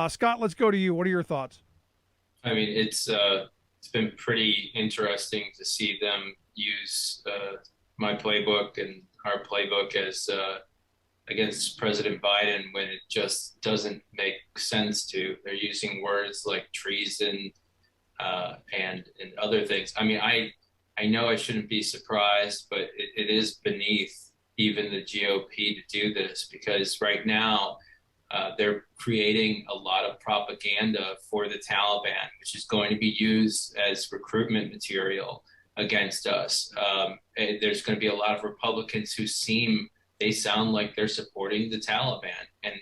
Scott, let's go to you. What are your thoughts? I mean, it's been pretty interesting to see them use my playbook and our playbook as against President Biden when it just doesn't make sense to. They're using words like treason and other things. I mean, I know I shouldn't be surprised, but it is beneath even the GOP to do this, because right now they're creating a lot of propaganda for the Taliban, which is going to be used as recruitment material against us. There's going to be a lot of Republicans who sound like they're supporting the Taliban. And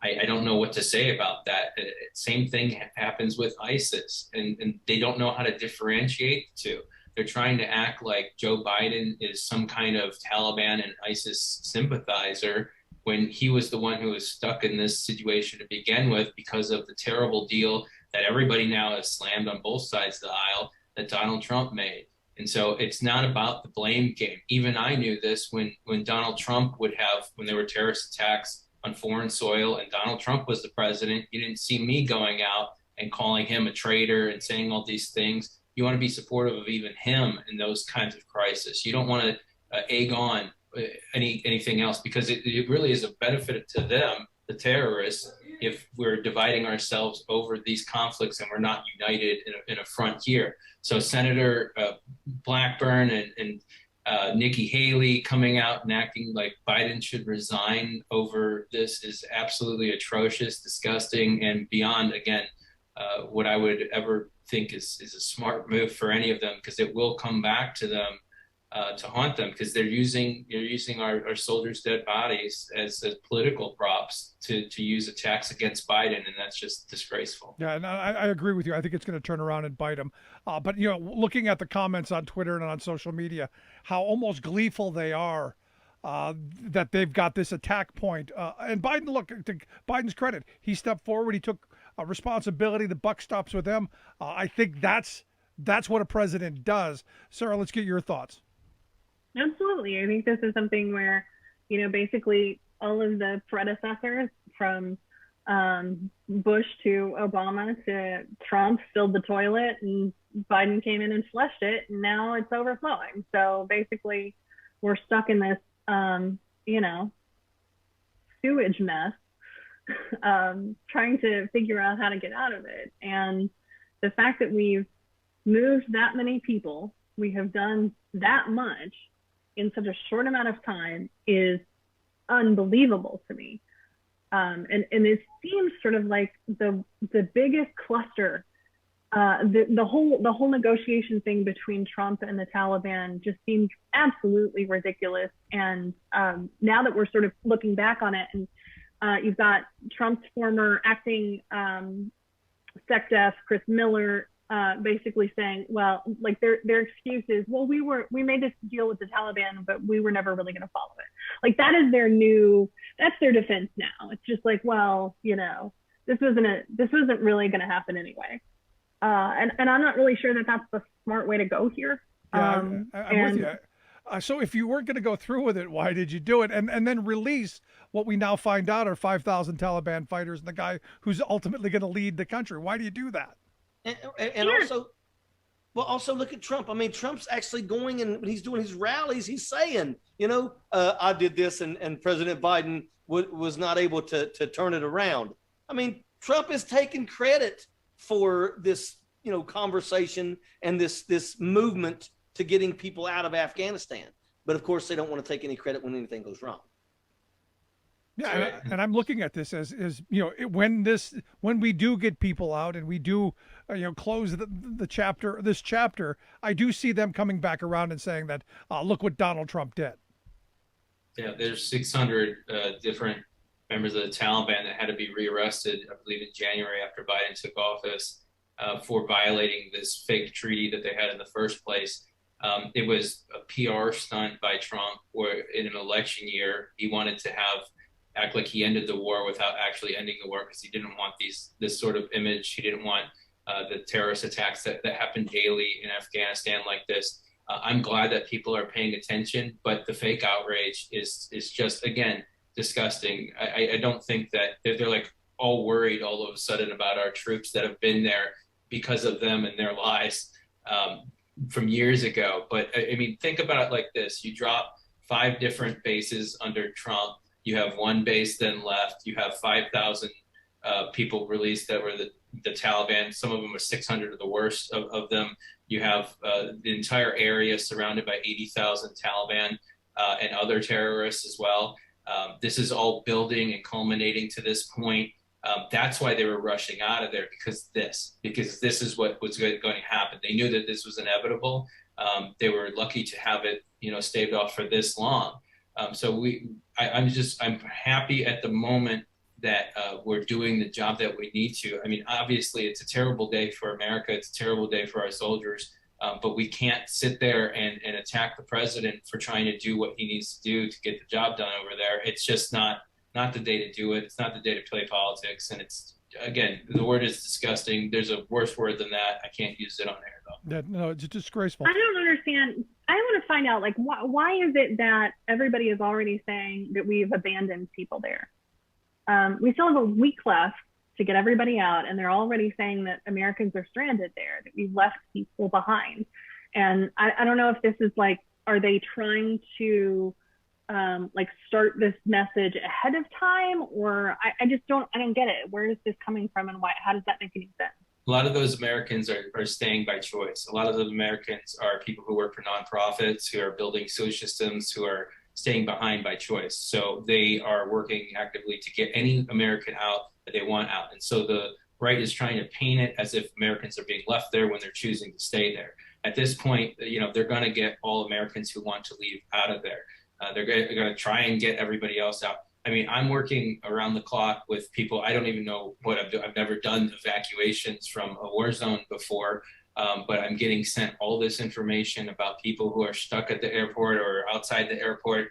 I don't know what to say about that. Same thing happens with ISIS, and they don't know how to differentiate the two. They're trying to act like Joe Biden is some kind of Taliban and ISIS sympathizer, when he was the one who was stuck in this situation to begin with because of the terrible deal that everybody now has slammed on both sides of the aisle that Donald Trump made. And so it's not about the blame game. Even I knew this when Donald Trump when there were terrorist attacks on foreign soil and Donald Trump was the president. You didn't see me going out and calling him a traitor and saying all these things. You want to be supportive of even him in those kinds of crises. You don't want to egg on anything else, because it really is a benefit to them, the terrorists, if we're dividing ourselves over these conflicts and we're not united in a front here. So Senator Blackburn and Nikki Haley coming out and acting like Biden should resign over this is absolutely atrocious, disgusting, and beyond, again, what I would ever think is a smart move for any of them, because it will come back to them to haunt them, because they're using our soldiers' dead bodies as political props to use attacks against Biden, and that's just disgraceful. Yeah, and I agree with you. I think it's going to turn around and bite them. But looking at the comments on Twitter and on social media, how almost gleeful they are that they've got this attack point. And Biden, look, to Biden's credit, he stepped forward. He took responsibility. The buck stops with him. I think that's what a president does. Sarah, let's get your thoughts. Absolutely. I think this is something where, basically all of the predecessors from Bush to Obama to Trump filled the toilet, and Biden came in and flushed it, and now it's overflowing. So basically, we're stuck in this, sewage mess, trying to figure out how to get out of it. And the fact that we've moved that many people, we have done that much in such a short amount of time, is unbelievable to me. And it seems sort of like the biggest cluster. The whole negotiation thing between Trump and the Taliban just seems absolutely ridiculous. And now that we're sort of looking back on it, and you've got Trump's former acting SecDef, Chris Miller, basically saying, well, like their excuse is, well, we made this deal with the Taliban, but we were never really going to follow it. Like that's their defense now. It's just like, well, this wasn't really going to happen anyway. And I'm not really sure that that's the smart way to go here. Yeah, I'm with you. So if you weren't going to go through with it, why did you do it? And then release what we now find out are 5,000 Taliban fighters and the guy who's ultimately going to lead the country. Why do you do that? And also look at Trump. I mean, Trump's actually going, and when he's doing his rallies, he's saying, I did this, and President Biden was not able to turn it around. I mean, Trump is taking credit for this, conversation and this movement to getting people out of Afghanistan. But of course, they don't want to take any credit when anything goes wrong. Yeah, and I'm looking at this as when we do get people out and we do close this chapter, I do see them coming back around and saying that look what Donald Trump did. Yeah, there's 600 different members of the Taliban that had to be rearrested, I believe, in January after Biden took office for violating this fake treaty that they had in the first place. It was a PR stunt by Trump, where in an election year he wanted to act like he ended the war without actually ending the war, because he didn't want this sort of image. He didn't want the terrorist attacks that happen daily in Afghanistan like this. I'm glad that people are paying attention, but the fake outrage is just, again, disgusting. I don't think that they're like all worried all of a sudden about our troops that have been there because of them and their lies from years ago. But I mean, think about it like this. You drop 5 different bases under Trump. You have one base then left. You have 5,000 people released that were the Taliban. Some of them are 600 of the worst of them. You have the entire area surrounded by 80,000 Taliban and other terrorists as well. This is all building and culminating to this point. That's why they were rushing out of there, because this is what was going to happen. They knew that this was inevitable. They were lucky to have it, staved off for this long. So I'm happy at the moment that we're doing the job that we need to. I mean, obviously, it's a terrible day for America. It's a terrible day for our soldiers. But we can't sit there and attack the president for trying to do what he needs to do to get the job done over there. It's just not the day to do it. It's not the day to play politics. And it's, again, the word is disgusting. There's a worse word than that. I can't use it on air, though. Yeah, no, it's disgraceful. I don't understand. I want to find out, like, why is it that everybody is already saying that we've abandoned people there? We still have a week left to get everybody out, and they're already saying that Americans are stranded there, that we've left people behind. And I don't know if this is like, are they trying to start this message ahead of time, or I don't get it. Where is this coming from, and why? How does that make any sense? A lot of those Americans are staying by choice. A lot of those Americans are people who work for nonprofits, who are building sewage systems, who are staying behind by choice. So they are working actively to get any American out that they want out. And so the right is trying to paint it as if Americans are being left there when they're choosing to stay there. At this point, they're going to get all Americans who want to leave out of there. They're going to try and get everybody else out. I mean, I'm working around the clock with people. I don't even know what I'm doing. I've never done evacuations from a war zone before, but I'm getting sent all this information about people who are stuck at the airport or outside the airport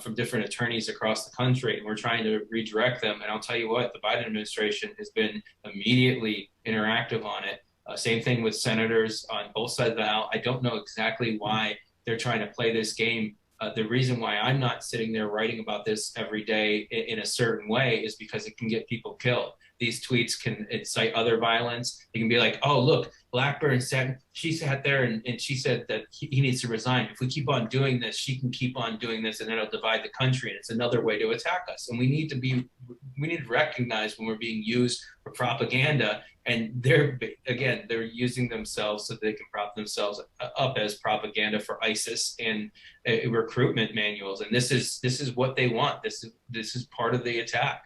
from different attorneys across the country. And we're trying to redirect them. And I'll tell you what, the Biden administration has been immediately interactive on it. Same thing with senators on both sides of the aisle. I don't know exactly why they're trying to play this game The reason why I'm not sitting there writing about this every day in a certain way is because it can get people killed. These tweets can incite other violence. It can be like, oh, look, Blackburn she sat there and she said that he needs to resign. If we keep on doing this, she can keep on doing this, and that'll divide the country. And it's another way to attack us. And we need to recognize when we're being used for propaganda. And they're using themselves so they can prop themselves up as propaganda for ISIS and recruitment manuals. And this is what they want. This is part of the attack.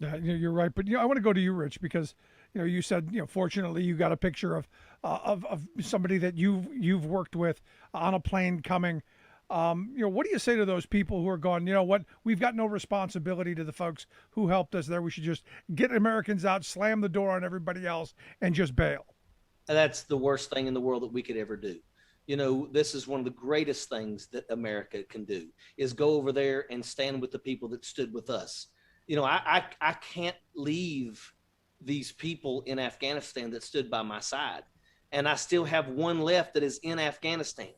Yeah, you're right. But I want to go to you, Rich, because you said fortunately you got a picture of somebody that you've worked with on a plane coming. What do you say to those people who are going, you know what, we've got no responsibility to the folks who helped us there. We should just get Americans out, slam the door on everybody else, and just bail. That's the worst thing in the world that we could ever do. This is one of the greatest things that America can do, is go over there and stand with the people that stood with us. I can't leave these people in Afghanistan that stood by my side. And I still have one left that is in Afghanistan.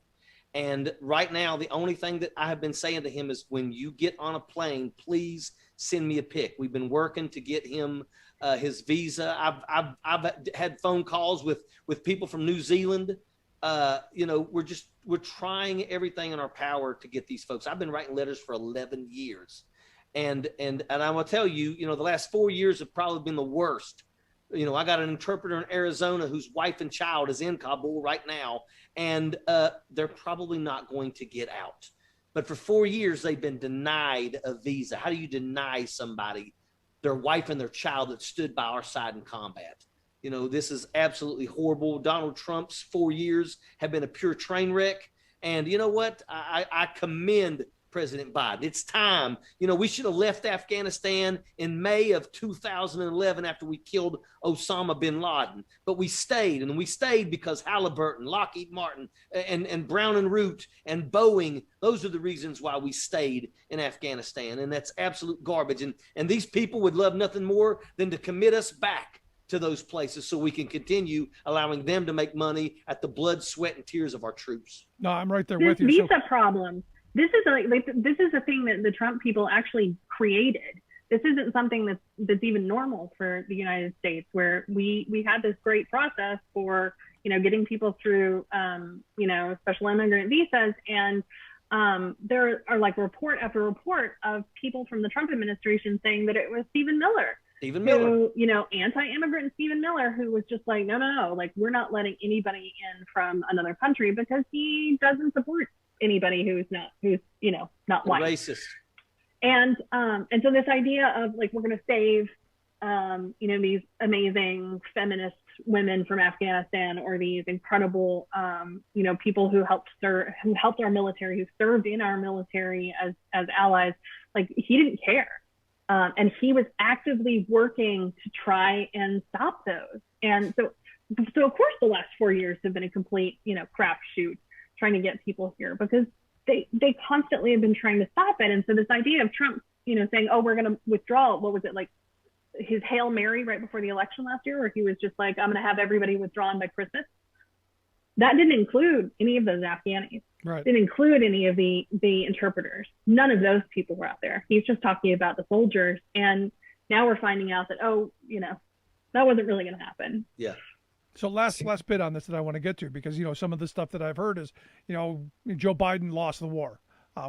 And right now, the only thing that I have been saying to him is, when you get on a plane, please send me a pic. We've been working to get him his visa. I've had phone calls with people from New Zealand. We're trying everything in our power to get these folks. I've been writing letters for 11 years. And I will tell you, the last 4 years have probably been the worst. I got an interpreter in Arizona whose wife and child is in Kabul right now, and they're probably not going to get out. But for 4 years, they've been denied a visa. How do you deny somebody their wife and their child that stood by our side in combat? This is absolutely horrible. Donald Trump's 4 years have been a pure train wreck. And you know what? I commend President Biden. It's time. We should have left Afghanistan in May of 2011 after we killed Osama bin Laden. But we stayed, and we stayed because Halliburton, Lockheed Martin, and Brown and Root and Boeing, those are the reasons why we stayed in Afghanistan. And that's absolute garbage. And these people would love nothing more than to commit us back to those places so we can continue allowing them to make money at the blood, sweat, and tears of our troops. No, I'm right there with you. Visa problem. This is this is a thing that the Trump people actually created. This isn't something that's even normal for the United States, where we had this great process for getting people through special immigrant visas, and there are like report after report of people from the Trump administration saying that it was Stephen Miller, anti-immigrant Stephen Miller, who was just like, no, like, we're not letting anybody in from another country because he doesn't support anybody who's not white. Racist. And so this idea of like, we're going to save these amazing feminist women from Afghanistan, or these incredible people who helped our military, who served in our military as allies, like, he didn't care. And he was actively working to try and stop those. And so of course the last 4 years have been a complete crapshoot trying to get people here, because they constantly have been trying to stop it. And so this idea of Trump, saying, oh, we're going to withdraw, what was it, like his Hail Mary right before the election last year, where he was just like, I'm going to have everybody withdrawn by Christmas. That didn't include any of those Afghanis. Right. Didn't include any of the interpreters. None of those people were out there. He's just talking about the soldiers. And now we're finding out that, that wasn't really going to happen. Yeah. So last bit on this that I want to get to, because some of the stuff that I've heard is Joe Biden lost the war.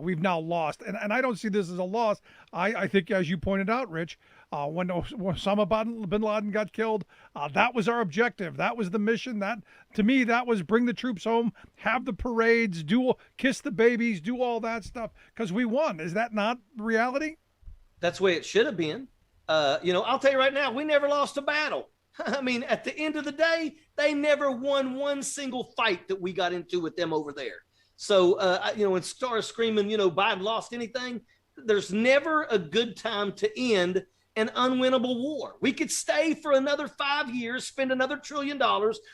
We've now lost, and I don't see this as a loss. I think, as you pointed out, Rich, when Osama bin Laden got killed, that was our objective. That was the mission. That, to me, that was bring the troops home, have the parades, kiss the babies, do all that stuff, because we won. Is that not reality? That's the way it should have been. I'll tell you right now, we never lost a battle. I mean, at the end of the day, they never won one single fight that we got into with them over there. So, and start screaming, Biden lost anything. There's never a good time to end an unwinnable war. We could stay for another 5 years, spend another $1 trillion,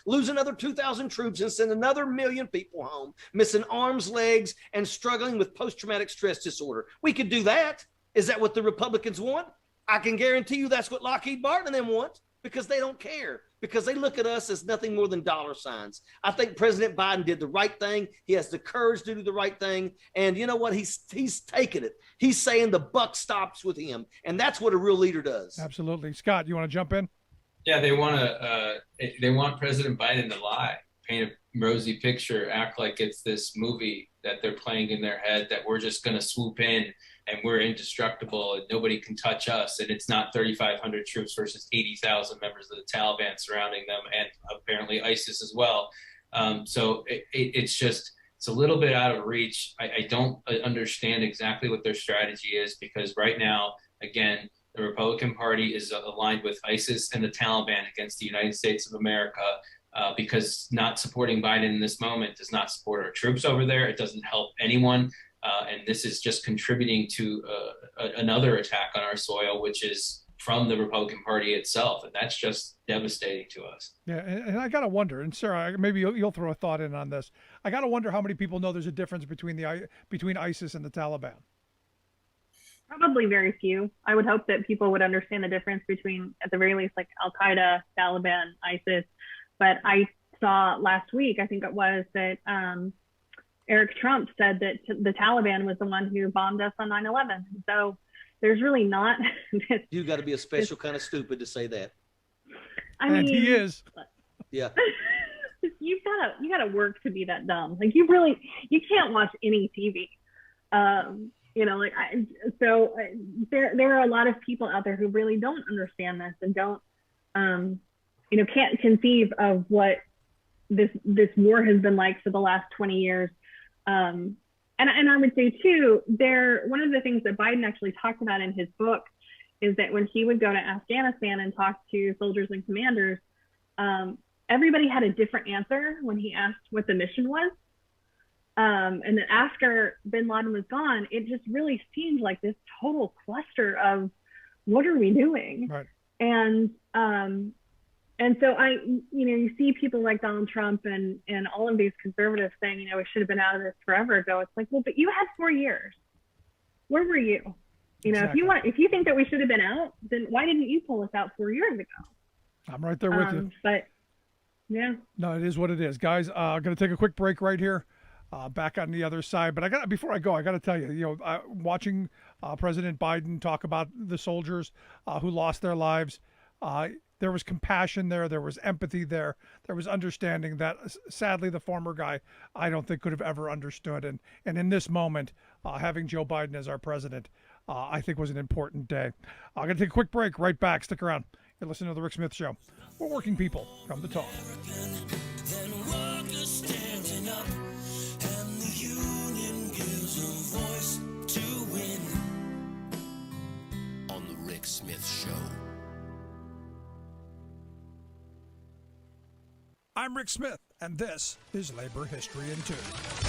lose another 2,000 troops, and send another 1 million people home, missing arms, legs, and struggling with post-traumatic stress disorder. We could do that. Is that what the Republicans want? I can guarantee you that's what Lockheed Martin and them want. because they don't care, because they look at us as nothing more than dollar signs. I think President Biden did the right thing. He has the courage to do the right thing. And you know what? He's taking it. He's saying the buck stops with him. And that's what a real leader does. Absolutely. Scott, you want to jump in? Yeah, they want President Biden to lie, paint a rosy picture, act like it's this movie that they're playing in their head, that we're just going to swoop in and we're indestructible and nobody can touch us. And it's not 3,500 troops versus 80,000 members of the Taliban surrounding them, and apparently ISIS as well. So it's a little bit out of reach. I don't understand exactly what their strategy is, because right now, again, the Republican Party is aligned with ISIS and the Taliban against the United States of America, because not supporting Biden in this moment does not support our troops over there. It doesn't help anyone. And this is just contributing to another attack on our soil, which is from the Republican Party itself. And that's just devastating to us. Yeah, and I got to wonder, and Sarah, maybe you'll throw a thought in on this. I got to wonder how many people know there's a difference between ISIS and the Taliban. Probably very few. I would hope that people would understand the difference between, at the very least, like Al-Qaeda, Taliban, ISIS. But I saw last week, I think it was, that Eric Trump said that the Taliban was the one who bombed us on 9/11. So there's really not. You got to be a special kind of stupid to say that. I mean, he is. Yeah. You gotta work to be that dumb. Like you can't watch any TV. There are a lot of people out there who really don't understand this and don't, can't conceive of what this war has been like for the last 20 years. And I would say too, one of the things that Biden actually talked about in his book is that when he would go to Afghanistan and talk to soldiers and commanders, everybody had a different answer when he asked what the mission was. And then after bin Laden was gone, it just really seemed like this total cluster of what are we doing? Right. And so you see people like Donald Trump and all of these conservatives saying, we should have been out of this forever ago. It's like, well, but you had 4 years. Where were you? Exactly. If you think that we should have been out, then why didn't you pull us out 4 years ago? I'm right there with you. But yeah. No, it is what it is. Guys, I'm going to take a quick break right here. Back on the other side, but before I go, I got to tell you, watching President Biden talk about the soldiers who lost their lives, there was compassion there, there was empathy there was understanding that sadly the former guy I don't think could have ever understood, and in this moment, having Joe Biden as our president, I think was an important day. I'm going to take a quick break. Right back. Stick around. You're listening to the Rick Smith Show. We're working people come to talk. Then workers standing up. Voice to win on the Rick Smith Show. I'm Rick Smith, and this is Labor History in 2.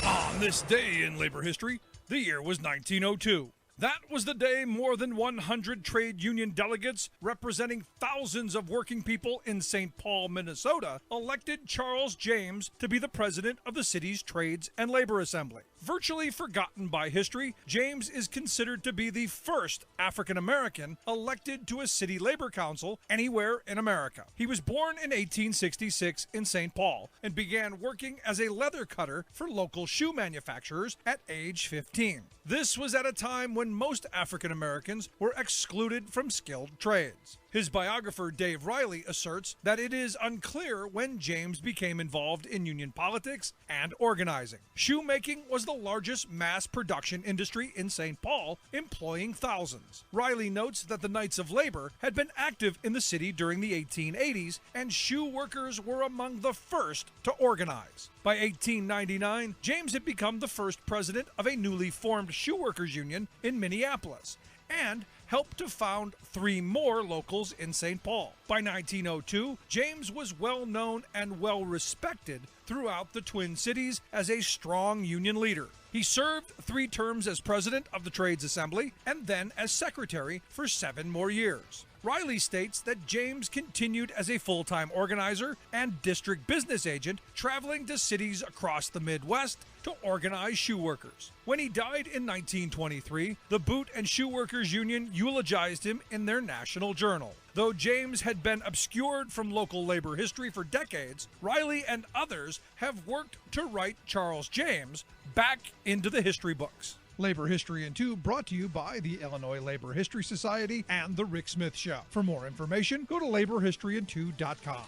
On this day in labor history, the year was 1902. That was the day more than 100 trade union delegates representing thousands of working people in St. Paul, Minnesota, elected Charles James to be the president of the city's Trades and Labor Assembly. Virtually forgotten by history, James is considered to be the first African American elected to a city labor council anywhere in America. He was born in 1866 in St. Paul and began working as a leather cutter for local shoe manufacturers at age 15. This was at a time when most African Americans were excluded from skilled trades. His biographer Dave Riley asserts that it is unclear when James became involved in union politics and organizing. Shoemaking was the largest mass production industry in St. Paul, employing thousands. Riley notes that the Knights of Labor had been active in the city during the 1880s, and shoe workers were among the first to organize. By 1899, James had become the first president of a newly formed shoe workers union in Minneapolis, and helped to found 3 more locals in St. Paul. By 1902, James was well known and well respected throughout the Twin Cities as a strong union leader. He served 3 terms as president of the Trades Assembly and then as secretary for 7 more years. Riley states that James continued as a full-time organizer and district business agent, traveling to cities across the Midwest to organize shoe workers. When he died in 1923, the Boot and Shoe Workers Union eulogized him in their national journal. Though James had been obscured from local labor history for decades, Riley and others have worked to write Charles James back into the history books. Labor History in 2 brought to you by the Illinois Labor History Society and The Rick Smith Show. For more information, go to laborhistoryin2.com.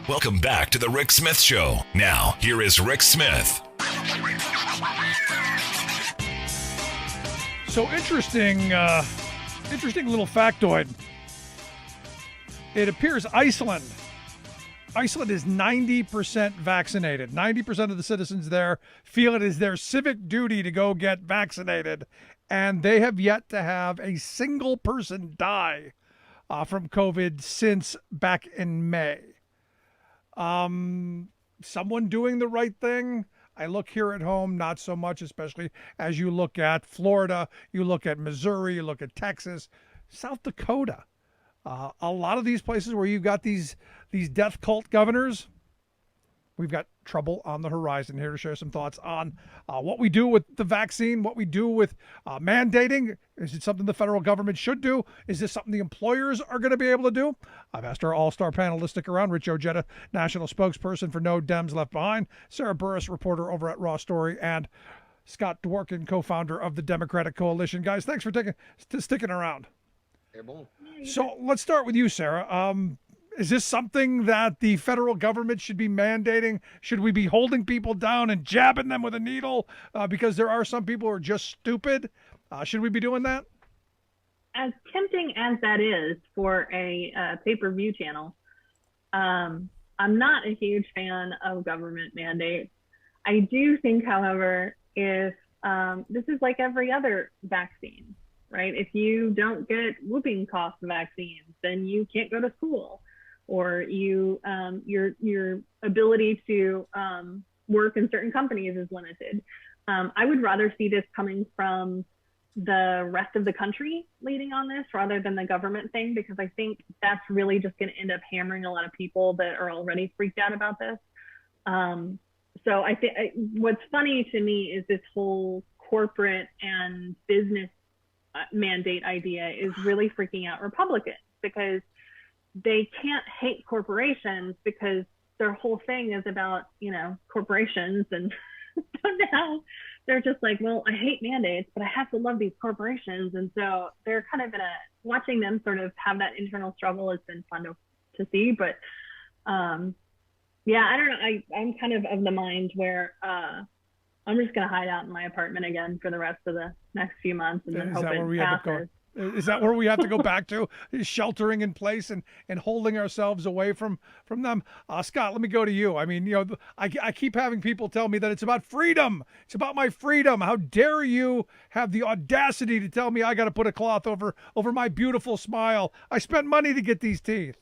Welcome back to the Rick Smith Show. Now, here is Rick Smith. So interesting little factoid. It appears Iceland is 90% vaccinated. 90% of the citizens there feel it is their civic duty to go get vaccinated, and they have yet to have a single person die from COVID since back in May. Someone doing the right thing. I look here at home, not so much, especially as you look at Florida, you look at Missouri, you look at Texas, South Dakota. A lot of these places where you've got these death cult governors, we've got trouble on the horizon. Here to share some thoughts on what we do with the vaccine, what we do with mandating. Is it something the federal government should do? Is this something the employers are going to be able to do? I've asked our all-star panelists to stick around. Rich Ojeda, national spokesperson for No Dems Left Behind. Sarah Burris, reporter over at RawStory. And Scott Dworkin, co-founder of the Democratic Coalition. Guys, thanks for sticking around. Airborne. So let's start with you, Sarah. Is this something that the federal government should be mandating? Should we be holding people down and jabbing them with a needle because there are some people who are just stupid? Should we be doing that? As tempting as that is for a pay-per-view channel, I'm not a huge fan of government mandates. I do think, however, if this is like every other vaccine, right? If you don't get whooping cough vaccines, then you can't go to school, or your ability to work in certain companies is limited. I would rather see this coming from the rest of the country leading on this rather than the government thing, because I think that's really just going to end up hammering a lot of people that are already freaked out about this. So I think what's funny to me is this whole corporate and business mandate idea is really freaking out Republicans, because they can't hate corporations because their whole thing is about, corporations, and so now they're just like, well, I hate mandates, but I have to love these corporations. And so they're kind of watching them sort of have that internal struggle has been fun to see. But yeah, I don't know. I'm kind of the mind where I'm just going to hide out in my apartment again for the rest of the next few months and then hope it passes. Is that where we have to go back to, sheltering in place and holding ourselves away from them? Scott, let me go to you. I mean, I keep having people tell me that it's about freedom. It's about my freedom. How dare you have the audacity to tell me I got to put a cloth over my beautiful smile? I spent money to get these teeth.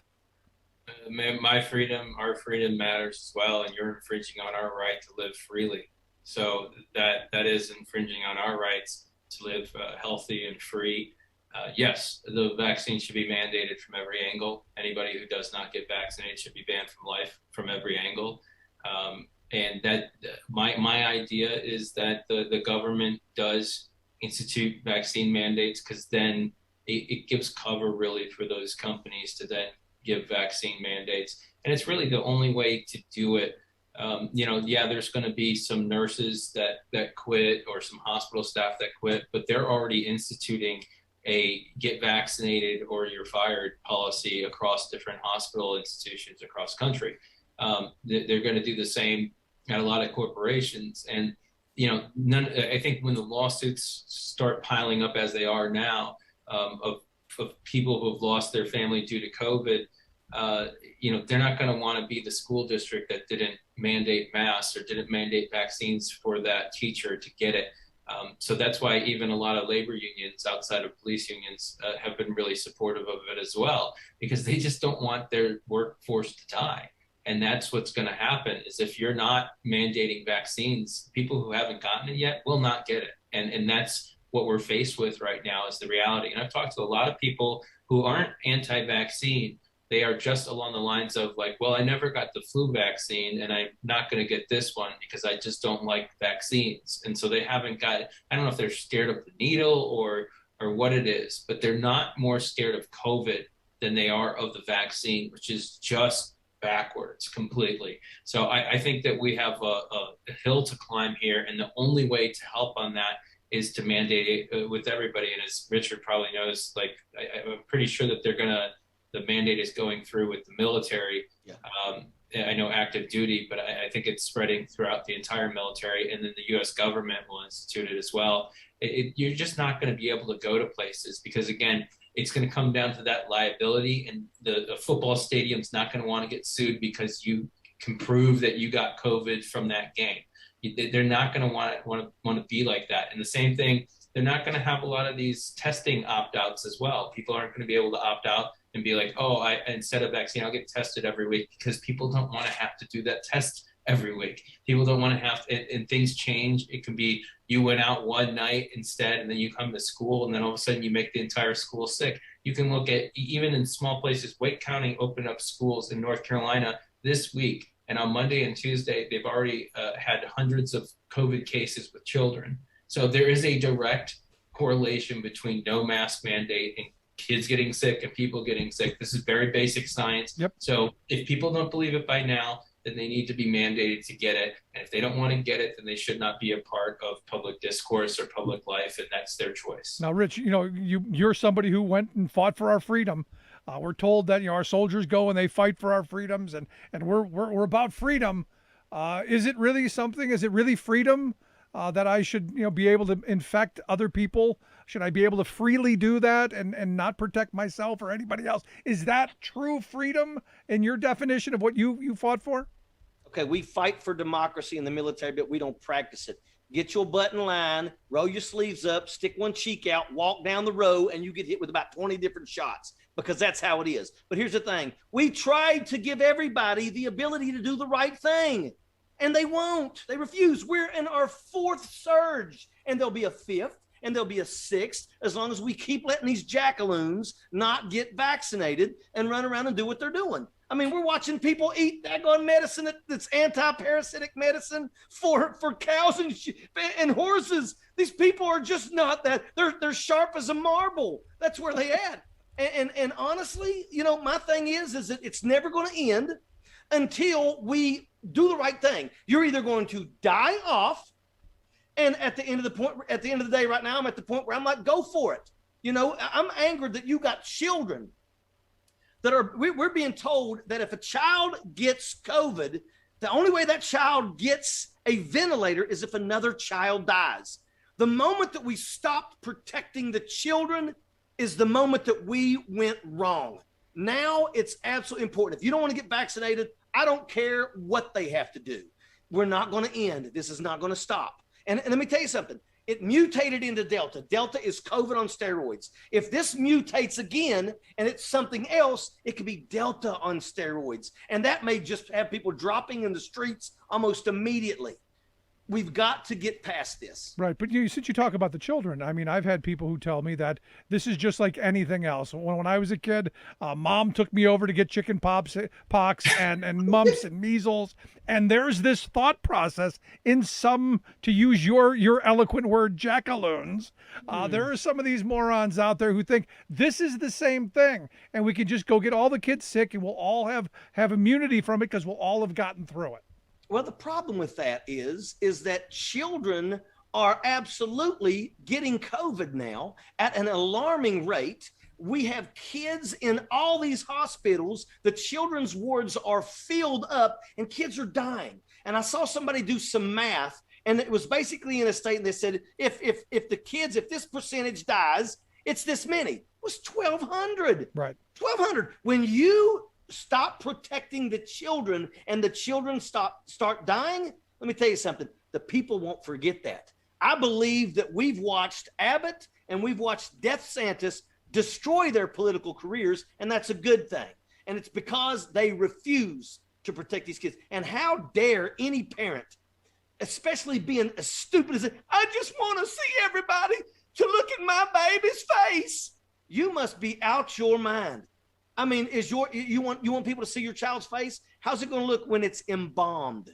My freedom, our freedom matters as well, and you're infringing on our right to live freely. So that is infringing on our rights to live healthy and free. Yes, the vaccine should be mandated from every angle. Anybody who does not get vaccinated should be banned from life from every angle. And that my idea is that the government does institute vaccine mandates, because then it gives cover really for those companies to then give vaccine mandates. And it's really the only way to do it. There's going to be some nurses that quit, or some hospital staff that quit, but they're already instituting a get vaccinated or you're fired policy across different hospital institutions across country. They're going to do the same at a lot of corporations. And, I think when the lawsuits start piling up as they are now, of people who have lost their family due to COVID, they're not going to want to be the school district that didn't mandate masks or didn't mandate vaccines for that teacher to get it. So that's why even a lot of labor unions outside of police unions have been really supportive of it as well, because they just don't want their workforce to die. And that's what's going to happen, is if you're not mandating vaccines, people who haven't gotten it yet will not get it. And that's what we're faced with right now is the reality. And I've talked to a lot of people who aren't anti-vaccine. They are just along the lines of like, well, I never got the flu vaccine and I'm not going to get this one because I just don't like vaccines. And so they haven't got, I don't know if they're scared of the needle or what it is, but they're not more scared of COVID than they are of the vaccine, which is just backwards completely. So I think that we have a hill to climb here. And the only way to help on that is to mandate it with everybody. And as Richard probably knows, like I'm pretty sure that the mandate is going through with the military. Yeah. I know active duty, but I think it's spreading throughout the entire military, and then the U.S. government will institute it as well. You're just not going to be able to go to places because, again, it's going to come down to that liability, and the football stadium's not going to want to get sued because you can prove that you got COVID from that game. They're not going to want to be like that. And the same thing, they're not going to have a lot of these testing opt-outs as well. People aren't going to be able to opt out and be like, oh, instead of vaccine, I'll get tested every week, because people don't want to have to do that test every week. People don't want to have to, and things change. It can be you went out one night instead, and then you come to school, and then all of a sudden you make the entire school sick. You can look at, even in small places, Wake County opened up schools in North Carolina this week, and on Monday and Tuesday, they've already had hundreds of COVID cases with children. So there is a direct correlation between no mask mandate and kids getting sick and people getting sick. This is very basic science. Yep. So if people don't believe it by now, then they need to be mandated to get it. And if they don't want to get it, then they should not be a part of public discourse or public life, and that's their choice. Now, Rich, you're somebody who went and fought for our freedom. We're told that our soldiers go and they fight for our freedoms, and we're about freedom. Is it really something? Is it really freedom that I should be able to infect other people? Should I be able to freely do that and not protect myself or anybody else? Is that true freedom in your definition of what you fought for? Okay, we fight for democracy in the military, but we don't practice it. Get your butt in line, roll your sleeves up, stick one cheek out, walk down the row, and you get hit with about 20 different shots, because that's how it is. But here's the thing. We tried to give everybody the ability to do the right thing, and they won't. They refuse. We're in our fourth surge, and there'll be a fifth, and there'll be a sixth, as long as we keep letting these jackaloons not get vaccinated and run around and do what they're doing. I mean, we're watching people eat daggone medicine that's anti-parasitic medicine for cows and horses. These people are just not that. They're sharp as a marble. That's where they at. And honestly, my thing is that it's never going to end until we do the right thing. You're either going to die off, and at the end of the day right now, I'm at the point where I'm like, go for it. I'm angered that you got children that we're being told that if a child gets COVID, the only way that child gets a ventilator is if another child dies. The moment that we stopped protecting the children is the moment that we went wrong. Now it's absolutely important. If you don't want to get vaccinated, I don't care what they have to do. We're not going to end. This is not going to stop. And let me tell you something. It mutated into Delta. Delta is COVID on steroids. If this mutates again and it's something else, it could be Delta on steroids. And that may just have people dropping in the streets almost immediately. We've got to get past this. Right. But since you talk about the children, I mean, I've had people who tell me that this is just like anything else. When I was a kid, mom took me over to get chicken pox and mumps and measles. And there's this thought process in some, to use your eloquent word, jackaloons. There are some of these morons out there who think this is the same thing. And we can just go get all the kids sick and we'll all have immunity from it because we'll all have gotten through it. Well, the problem with that is that children are absolutely getting COVID now at an alarming rate. We have kids in all these hospitals. The children's wards are filled up and kids are dying. And I saw somebody do some math, and it was basically in a statement that said, if this percentage dies, it's this many. It was 1,200. Right. 1,200. When you stop protecting the children and the children start dying, let me tell you something. The people won't forget that. I believe that we've watched Abbott and we've watched DeSantis destroy their political careers, and that's a good thing. And it's because they refuse to protect these kids. And how dare any parent, especially being as stupid as I just want to see everybody to look at my baby's face. You must be out your mind. I mean, you want people to see your child's face? How's it going to look when it's embalmed?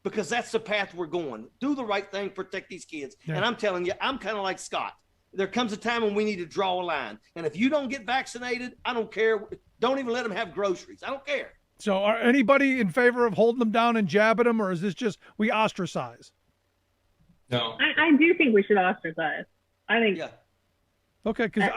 Because that's the path we're going. Do the right thing, protect these kids. Yeah. And I'm telling you, I'm kind of like Scott. There comes a time when we need to draw a line. And if you don't get vaccinated, I don't care. Don't even let them have groceries. I don't care. So are anybody in favor of holding them down and jabbing them, or is this just we ostracize? No. I do think we should ostracize. I think. Yeah. Okay, because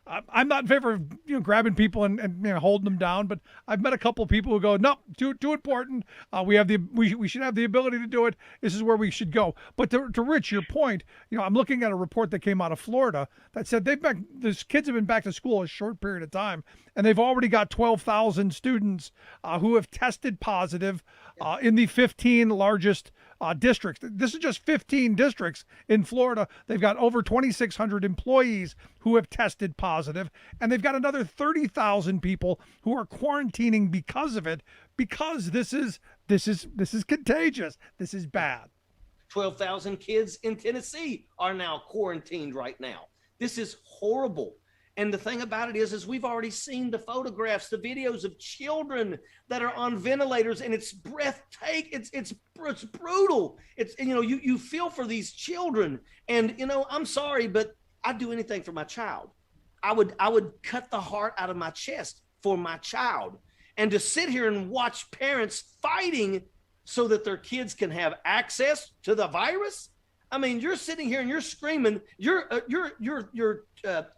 I'm not in favor of grabbing people and holding them down, but I've met a couple of people who go, no, too important. We should have the ability to do it. This is where we should go. But to Rich, your point, I'm looking at a report that came out of Florida that said these kids have been back to school a short period of time, and they've already got 12,000 students who have tested positive in the 15 largest districts. This is just 15 districts in Florida. They've got over 2,600 employees who have tested positive, and they've got another 30,000 people who are quarantining because of it, because this is contagious. This is bad. 12,000 kids in Tennessee are now quarantined right now. This is horrible. And the thing about it is we've already seen the photographs, the videos of children that are on ventilators, and it's breathtaking. It's brutal. It's, you feel for these children. And, I'm sorry, but I'd do anything for my child. I would cut the heart out of my chest for my child. And to sit here and watch parents fighting so that their kids can have access to the virus. I mean, you're sitting here and you're screaming, you're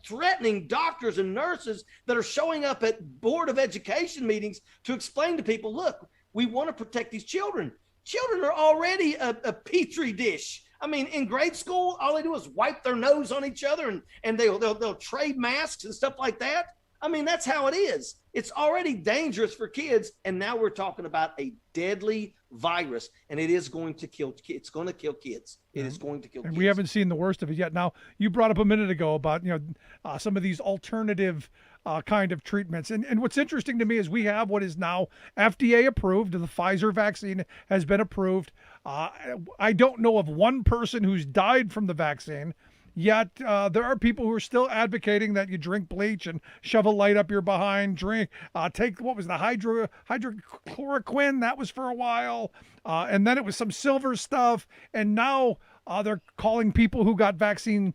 threatening doctors and nurses that are showing up at Board of Education meetings to explain to people, look, we want to protect these children. Children are already a petri dish. I mean, in grade school, all they do is wipe their nose on each other and they'll trade masks and stuff like that. I mean, that's how it is. It's already dangerous for kids. And now we're talking about a deadly virus, and it is going to kill kids. It's going to kill kids. It is going to kill kids. And we haven't seen the worst of it yet. Now, you brought up a minute ago about, some of these alternative kind of treatments. And what's interesting to me is we have what is now FDA approved. The Pfizer vaccine has been approved. I don't know of one person who's died from the vaccine. Yet there are people who are still advocating that you drink bleach and shove a light up your behind, take, what was the hydrochloroquine? That was for a while. And then it was some silver stuff. And now they're calling people who got the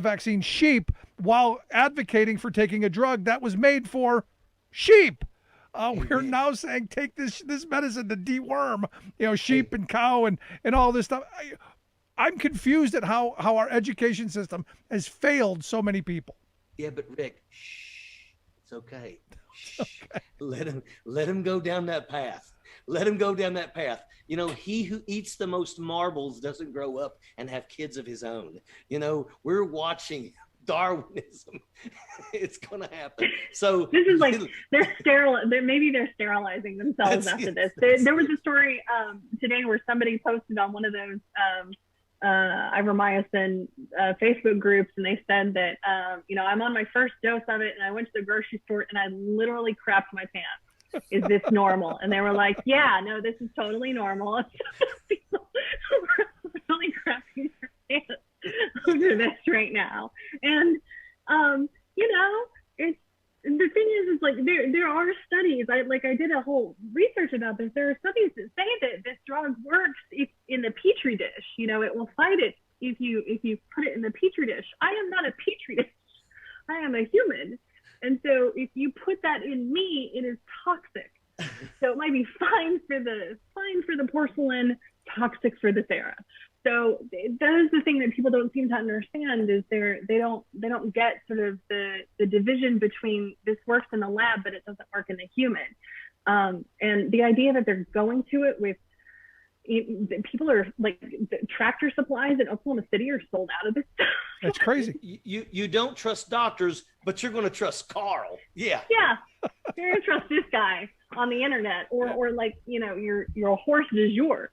vaccine sheep while advocating for taking a drug that was made for sheep. We're now saying take this medicine to deworm, sheep and cow and all this stuff. I'm confused at how our education system has failed so many people. Yeah, but Rick, it's okay. Okay. Let him go down that path. Let him go down that path. He who eats the most marbles doesn't grow up and have kids of his own. We're watching Darwinism. It's going to happen. So this is like maybe they're sterilizing themselves after this. There was a story today where somebody posted on one of those ivermectin Facebook groups, and they said that I'm on my first dose of it, and I went to the grocery store and I literally crapped my pants. Is this normal? And they were like, yeah, no, this is totally normal. People are really crapping their pants over this right now. And it's the thing is like there are studies. I did a whole research about this. There are studies that say that this drug works if in the petri dish. It will fight it if you put it in the petri dish. I am not a petri dish. I am a human, and so if you put that in me, it is toxic. So it might be fine for the porcelain, toxic for the Sarah. So that is the thing that people don't seem to understand is they don't get sort of the division between this works in the lab, but it doesn't work in the human. And the idea that they're going to it with people are like the Tractor Supplies in Oklahoma City are sold out of this stuff. That's crazy. You don't trust doctors, but you're going to trust Carl. Yeah. Yeah. You're going to trust this guy on the internet or like, your horse du jour.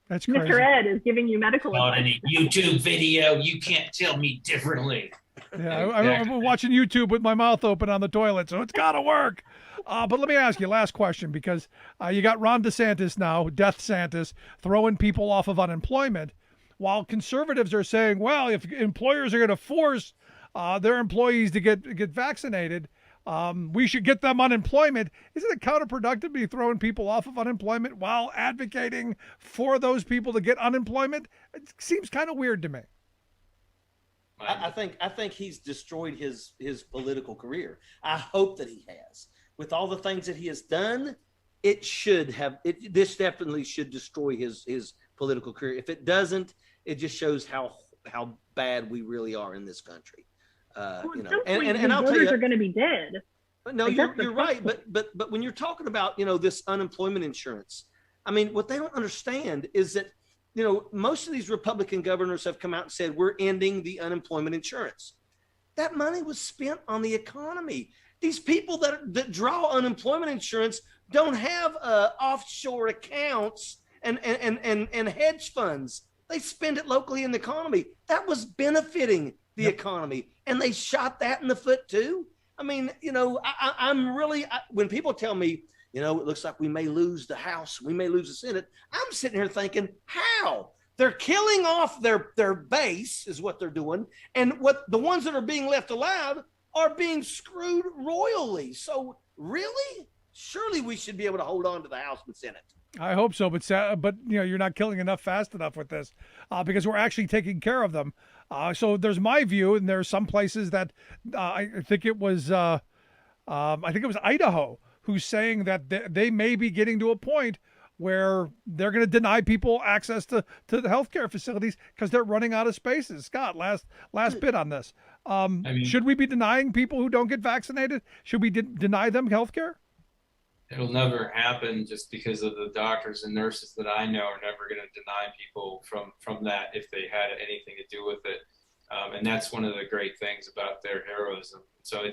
That's crazy. Mr. Ed is giving you medical advice. On a YouTube video, you can't tell me differently. Yeah, I'm watching YouTube with my mouth open on the toilet, so it's got to work. But let me ask you, last question, because you got Ron DeSantis now, Death Santis, throwing people off of unemployment. while conservatives are saying, well, if employers are going to force their employees to get vaccinated, we should get them unemployment. Isn't it counterproductive to be throwing people off of unemployment while advocating for those people to get unemployment? It seems kind of weird to me. I think he's destroyed his political career. I hope that he has. With all the things that he has done, this definitely should destroy his political career. If it doesn't, it just shows how bad we really are in this country. And I'll tell you, are going to be dead. No, you're right. But when you're talking about, this unemployment insurance, I mean, what they don't understand is that, most of these Republican governors have come out and said, we're ending the unemployment insurance. That money was spent on the economy. These people that draw unemployment insurance don't have offshore accounts and hedge funds. They spend it locally in the economy. That was benefiting the economy, and they shot that in the foot too. I mean, I'm really, when people tell me, it looks like we may lose the House, we may lose the Senate, I'm sitting here thinking, how? They're killing off their base is what they're doing, and what the ones that are being left alive are being screwed royally. So really, surely we should be able to hold on to the House and Senate. I hope so, but you're not killing enough fast enough with this, because we're actually taking care of them. So there's my view, and there's some places that I think it was Idaho who's saying that they may be getting to a point where they're going to deny people access to the healthcare facilities because they're running out of spaces. Scott, last bit on this. Should we be denying people who don't get vaccinated? Should we deny them healthcare? It'll never happen, just because of the doctors and nurses that I know are never going to deny people from that if they had anything to do with it. And that's one of the great things about their heroism. So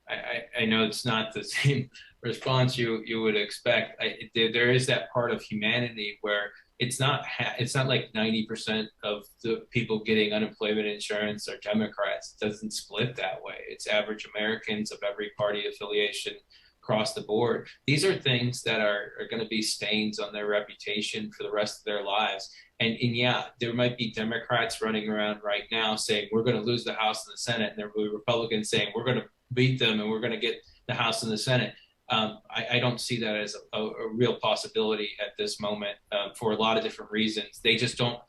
I know it's not the same response you would expect. There is that part of humanity where it's not like 90% of the people getting unemployment insurance are Democrats. It doesn't split that way. It's average Americans of every party affiliation across the board. These are things that are going to be stains on their reputation for the rest of their lives. And yeah, there might be Democrats running around right now saying we're going to lose the House and the Senate, and there will be Republicans saying we're going to beat them and we're going to get the House and the Senate. I don't see that as a real possibility at this moment, for a lot of different reasons. They just don't.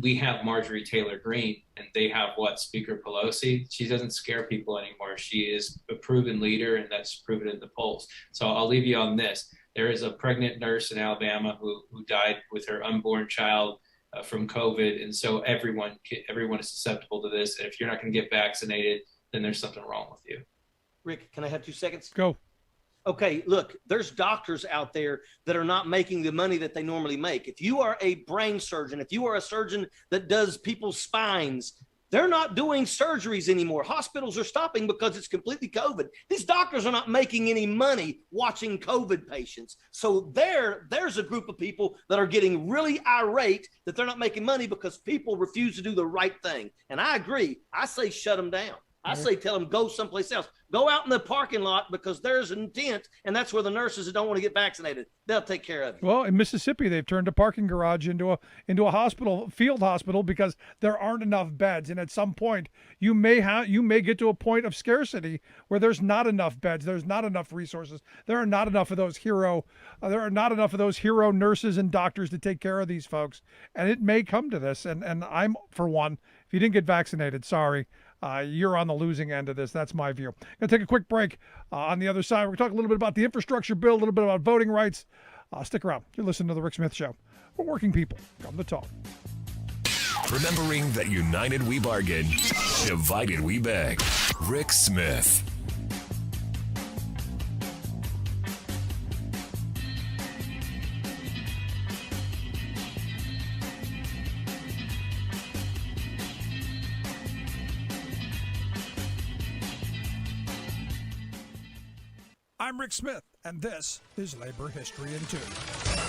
We have Marjorie Taylor Greene, and they have Speaker Pelosi. She doesn't scare people anymore. She is a proven leader, and that's proven in the polls. So I'll leave you on this. There is a pregnant nurse in Alabama who died with her unborn child from COVID, and so everyone is susceptible to this. And if you're not going to get vaccinated, then there's something wrong with you. Rick, can I have 2 seconds? Go. Okay, look, there's doctors out there that are not making the money that they normally make. If you are a brain surgeon, if you are a surgeon that does people's spines, they're not doing surgeries anymore. Hospitals are stopping because it's completely COVID. These doctors are not making any money watching COVID patients. So there's a group of people that are getting really irate that they're not making money because people refuse to do the right thing. And I agree. I say shut them down. I say tell them go someplace else. Go out in the parking lot because there's an intent, and that's where the nurses that don't want to get vaccinated, they'll take care of you. Well, in Mississippi, they've turned a parking garage into a hospital, field hospital, because there aren't enough beds. And at some point, you may get to a point of scarcity where there's not enough beds, there's not enough resources, there are not enough of those hero nurses and doctors to take care of these folks, and it may come to this. And I'm, for one, if you didn't get vaccinated, sorry. You're on the losing end of this. That's my view. Going to take a quick break. On the other side, we're going to talk a little bit about the infrastructure bill, a little bit about voting rights. Stick around. You're listening to The Rick Smith Show. We're working people. Come to talk. Remembering that united we bargain, divided we beg. Rick Smith. I'm Rick Smith, and this is Labor History in 2.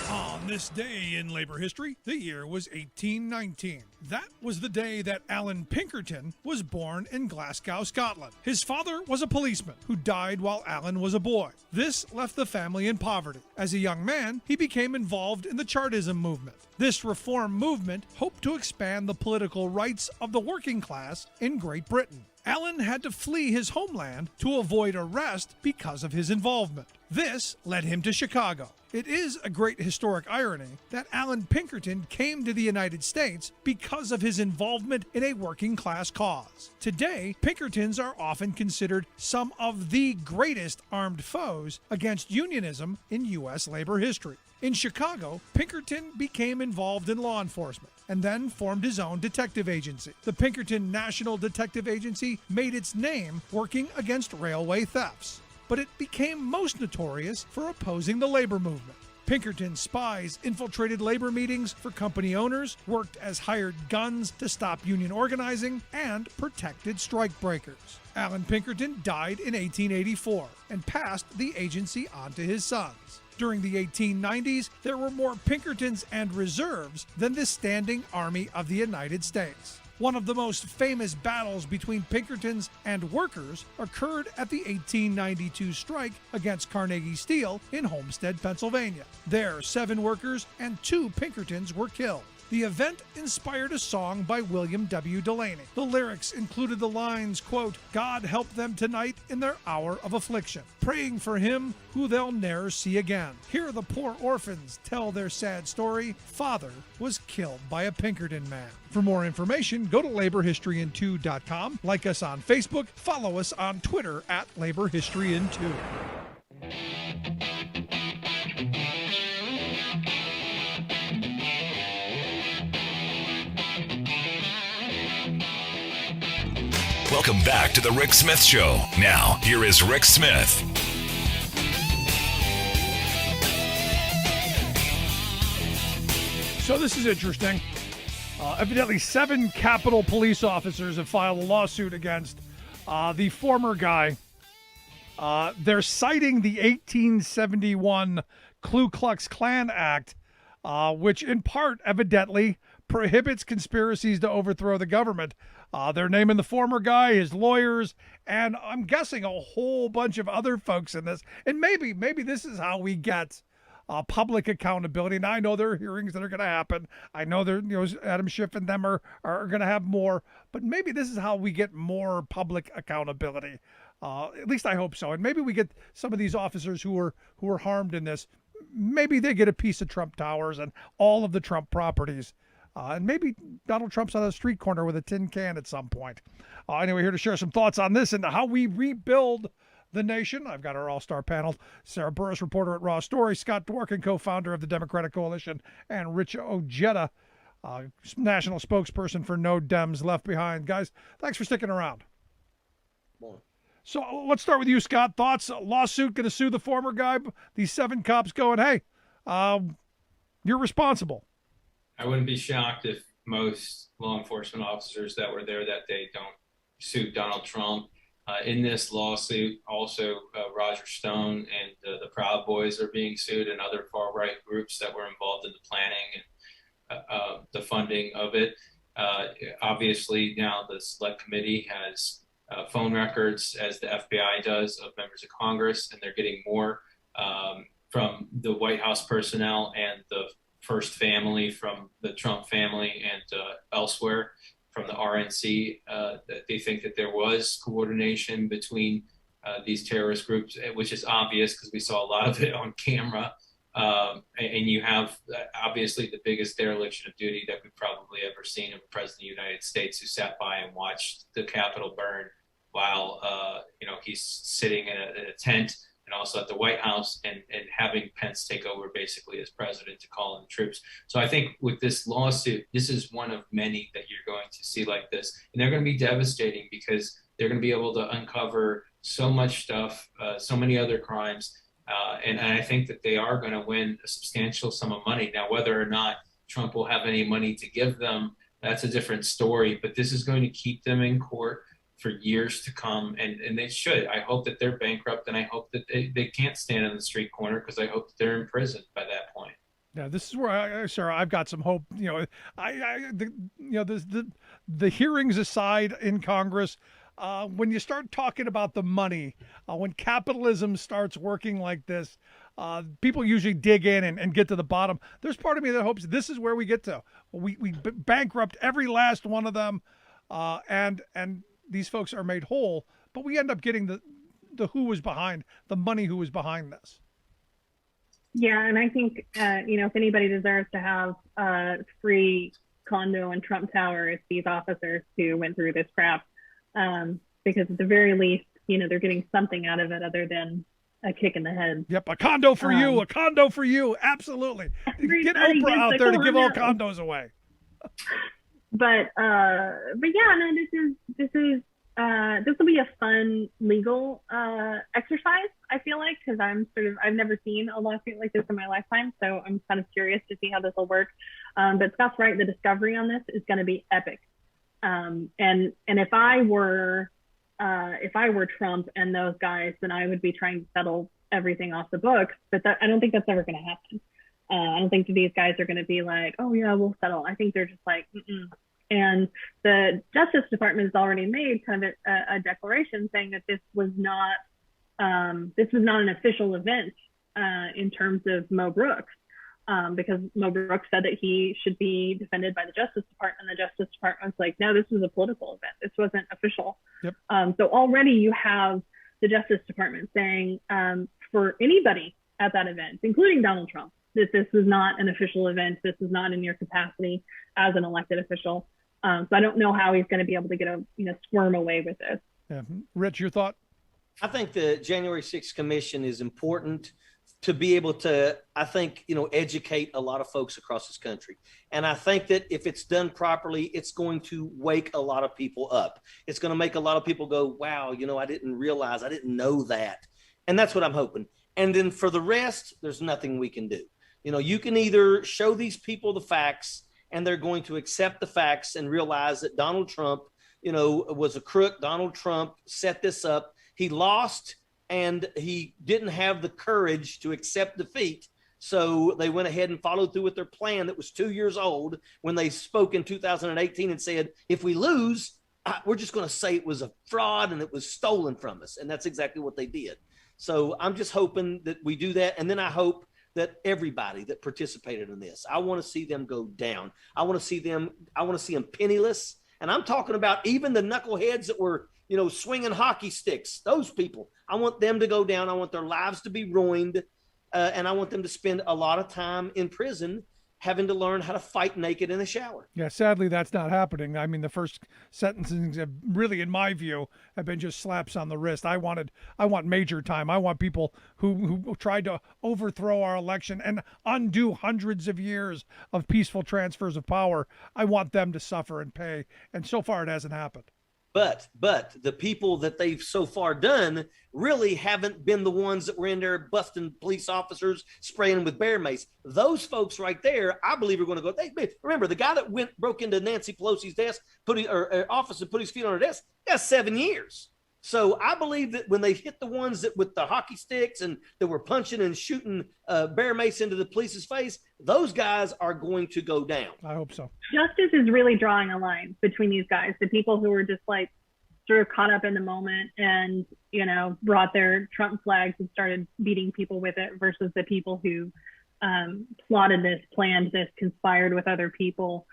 On this day in labor history, the year was 1819. That was the day that Alan Pinkerton was born in Glasgow, Scotland. His father was a policeman who died while Alan was a boy. This left the family in poverty. As a young man, he became involved in the Chartism movement. This reform movement hoped to expand the political rights of the working class in Great Britain. Alan had to flee his homeland to avoid arrest because of his involvement. This led him to Chicago. It is a great historic irony that Alan Pinkerton came to the United States because of his involvement in a working class cause. Today, Pinkertons are often considered some of the greatest armed foes against unionism in U.S. labor history. In Chicago, Pinkerton became involved in law enforcement and then formed his own detective agency. The Pinkerton National Detective Agency made its name working against railway thefts, but it became most notorious for opposing the labor movement. Pinkerton spies infiltrated labor meetings for company owners, worked as hired guns to stop union organizing, and protected strikebreakers. Alan Pinkerton died in 1884 and passed the agency on to his sons. During the 1890s, there were more Pinkertons and reserves than the standing army of the United States. One of the most famous battles between Pinkertons and workers occurred at the 1892 strike against Carnegie Steel in Homestead, Pennsylvania. There, 7 workers and 2 Pinkertons were killed. The event inspired a song by William W. Delaney. The lyrics included the lines, quote, "God help them tonight in their hour of affliction, praying for him who they'll ne'er see again. Hear the poor orphans tell their sad story. Father was killed by a Pinkerton man." For more information, go to laborhistoryin2.com, like us on Facebook, follow us on Twitter at laborhistoryin2. Welcome back to the Rick Smith Show. Now, here is Rick Smith. So this is interesting. Evidently, 7 Capitol police officers have filed a lawsuit against the former guy. They're citing the 1871 Ku Klux Klan Act, which in part evidently prohibits conspiracies to overthrow the government. They're naming the former guy, his lawyers, and I'm guessing a whole bunch of other folks in this. And maybe this is how we get public accountability. Now I know there are hearings that are going to happen. I know Adam Schiff and them are going to have more, but maybe this is how we get more public accountability. At least I hope so. And maybe we get some of these officers who were harmed in this. Maybe they get a piece of Trump Towers and all of the Trump properties. And maybe Donald Trump's on a street corner with a tin can at some point. Anyway, here to share some thoughts on this and how we rebuild the nation. I've got our all-star panel, Sarah Burris, reporter at RawStory, Scott Dworkin, co-founder of the Democratic Coalition, and Rich Ojeda, national spokesperson for No Dems Left Behind. Guys, thanks for sticking around. So let's start with you, Scott. Thoughts? Lawsuit going to sue the former guy? These 7 cops going, hey, you're responsible. I wouldn't be shocked if most law enforcement officers that were there that day don't sue Donald Trump. In this lawsuit, also Roger Stone and the Proud Boys are being sued, and other far-right groups that were involved in the planning and the funding of it. Obviously, now the Select Committee has phone records, as the FBI does, of members of Congress, and they're getting more from the White House personnel and the First Family, from the Trump family, and elsewhere from the RNC. They think that there was coordination between these terrorist groups, which is obvious because we saw a lot of it on camera. And you have obviously the biggest dereliction of duty that we've probably ever seen of a president of the United States, who sat by and watched the Capitol burn while he's sitting in a tent, and also at the White House, and having Pence take over basically as president to call in the troops. So I think with this lawsuit, this is one of many that you're going to see like this. And they're going to be devastating because they're going to be able to uncover so much stuff, so many other crimes. And I think that they are going to win a substantial sum of money. Now, whether or not Trump will have any money to give them, that's a different story. But this is going to keep them in court for years to come, and they should. I hope that they're bankrupt, and I hope that they can't stand on the street corner, because I hope that they're in prison by that point. Yeah, this is where Sarah, I've got some hope. The hearings aside in Congress, when you start talking about the money, when capitalism starts working like this, people usually dig in and get to the bottom. There's part of me that hopes this is where we get to. We bankrupt every last one of them, and these folks are made whole, but we end up getting the who was behind the money, who was behind this. Yeah, and I think if anybody deserves to have free condo in Trump Tower, it's these officers who went through this crap, because at the very least, they're getting something out of it other than a kick in the head. Yep, a condo for you, a condo for you, absolutely. Get Oprah out there to give all condos away. But yeah, no, this will be a fun legal exercise, I feel like, because I've never seen a lawsuit like this in my lifetime, so I'm kind of curious to see how this will work. But Scott's right, the discovery on this is going to be epic. And if I were Trump and those guys, then I would be trying to settle everything off the books. But I don't think that's ever going to happen. I don't think these guys are going to be like, oh yeah, we'll settle. I think they're just like, mm-mm. And the Justice Department has already made kind of a declaration saying that this was not an official event in terms of Mo Brooks, because Mo Brooks said that he should be defended by the Justice Department. And the Justice Department was like, no, this was a political event. This wasn't official. Yep. So already you have the Justice Department saying for anybody at that event, including Donald Trump, that this was not an official event. This is not in your capacity as an elected official. So I don't know how he's going to be able to squirm away with this. Yeah. Rich, your thought? I think the January 6th Commission is important to be able to, I think, educate a lot of folks across this country. And I think that if it's done properly, it's going to wake a lot of people up. It's going to make a lot of people go, wow, I didn't realize, I didn't know that. And that's what I'm hoping. And then for the rest, there's nothing we can do. You can either show these people the facts, and they're going to accept the facts and realize that Donald Trump, was a crook. Donald Trump set this up. He lost, and he didn't have the courage to accept defeat. So they went ahead and followed through with their plan that was 2 years old when they spoke in 2018 and said, if we lose, we're just going to say it was a fraud and it was stolen from us. And that's exactly what they did. So I'm just hoping that we do that. And then I hope that everybody that participated in this, I want to see them go down. I want to see them penniless. And I'm talking about even the knuckleheads that were, swinging hockey sticks, those people. I want them to go down. I want their lives to be ruined. And I want them to spend a lot of time in prison having to learn how to fight naked in the shower. Yeah, sadly, that's not happening. I mean, the first sentencings have really, in my view, have been just slaps on the wrist. I want major time. I want people who tried to overthrow our election and undo hundreds of years of peaceful transfers of power. I want them to suffer and pay. And so far, it hasn't happened. But the people that they've so far done really haven't been the ones that were in there busting police officers, spraying them with bear mace. Those folks right there, I believe, are going to go. Remember, the guy that broke into Nancy Pelosi's desk, office, and put his feet on her desk, got 7 years. So I believe that when they hit the ones that with the hockey sticks and that were punching and shooting bear mace into the police's face, those guys are going to go down. I hope so. Justice is really drawing a line between these guys, the people who were just like sort of caught up in the moment and, brought their Trump flags and started beating people with it versus the people who plotted this, planned this, conspired with other people,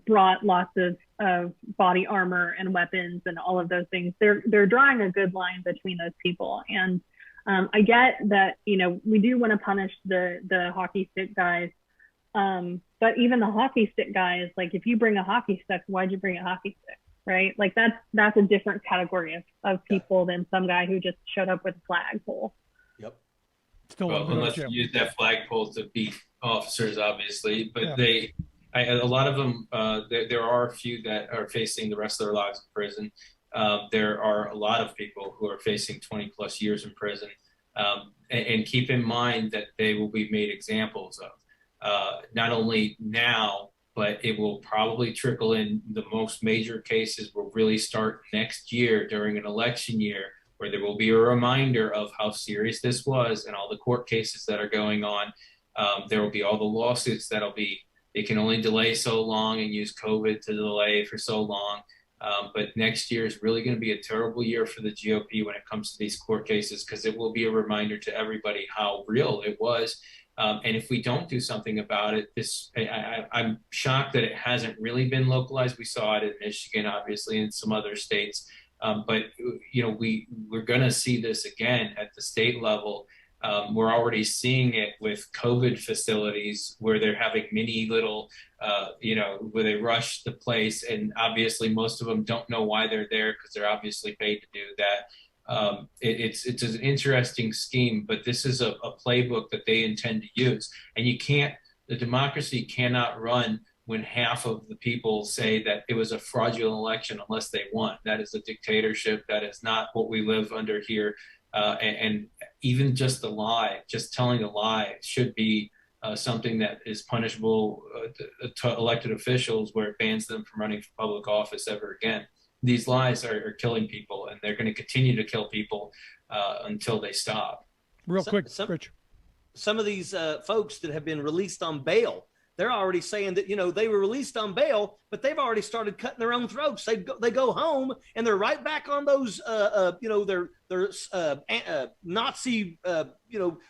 brought lots of body armor and weapons and all of those things. They're drawing a good line between those people. And I get that, we do want to punish the hockey stick guys. But even the hockey stick guys, like if you bring a hockey stick, why'd you bring a hockey stick? Right? Like that's a different category of people than some guy who just showed up with a flagpole. Yep. Unless you use that flagpole to beat officers, obviously, but yeah. A lot of them, there are a few that are facing the rest of their lives in prison. There are a lot of people who are facing 20 plus years in prison. And keep in mind that they will be made examples of, not only now, but it will probably trickle in. The most major cases will really start next year during an election year, where there will be a reminder of how serious this was and all the court cases that are going on. There will be all the lawsuits they can only delay so long and use COVID to delay for so long. But next year is really going to be a terrible year for the GOP when it comes to these court cases, because it will be a reminder to everybody how real it was. And if we don't do something about it, I'm shocked that it hasn't really been localized. We saw it in Michigan, obviously, and some other states. But we're going to see this again at the state level. We're already seeing it with COVID facilities where they're having mini little, where they rush the place, and obviously most of them don't know why they're there because they're obviously paid to do that. It's an interesting scheme, but this is a playbook that they intend to use. And the democracy cannot run when half of the people say that it was a fraudulent election unless they won. That is a dictatorship. That is not what we live under here. And even just telling a lie should be something that is punishable to elected officials, where it bans them from running for public office ever again. These lies are killing people, and they're going to continue to kill people until they stop. Real quick, Rich. Some of these folks that have been released on bail, they're already saying that, they were released on bail, but they've already started cutting their own throats. They go home and they're right back on those, their Nazi,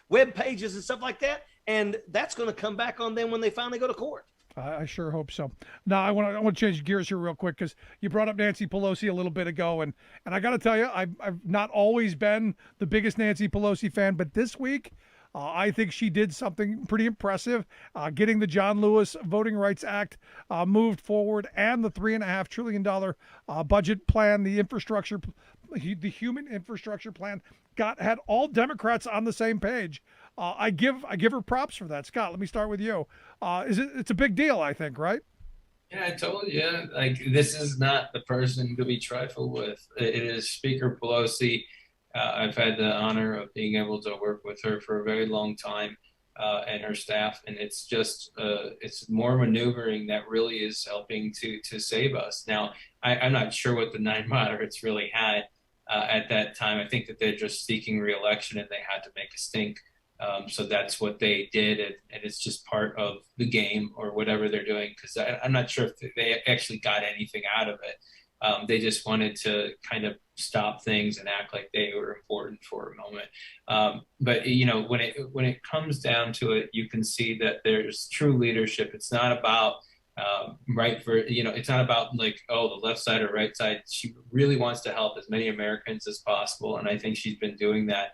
web pages and stuff like that. And that's going to come back on them when they finally go to court. I sure hope so. Now, I want to change gears here real quick, because you brought up Nancy Pelosi a little bit ago, and I got to tell you, I've not always been the biggest Nancy Pelosi fan, but this week, I think she did something pretty impressive, getting the John Lewis Voting Rights Act moved forward, and the $3.5 trillion budget plan, the human infrastructure plan, had all Democrats on the same page. I give her props for that. Scott, let me start with you. It's a big deal, I think, right? Yeah, I told you. Like, this is not the person to be trifled with. It is Speaker Pelosi. I've had the honor of being able to work with her for a very long time, and her staff, and it's just it's more maneuvering that really is helping to save us. Now, I'm not sure what the 9 moderates really had at that time. I think that they're just seeking re-election and they had to make a stink. So that's what they did, and it's just part of the game or whatever they're doing, because I'm not sure if they actually got anything out of it. They just wanted to kind of stop things and act like they were important for a moment. But when it comes down to it, you can see that there's true leadership. It's not about it's not about like, oh, the left side or right side. She really wants to help as many Americans as possible, and I think she's been doing that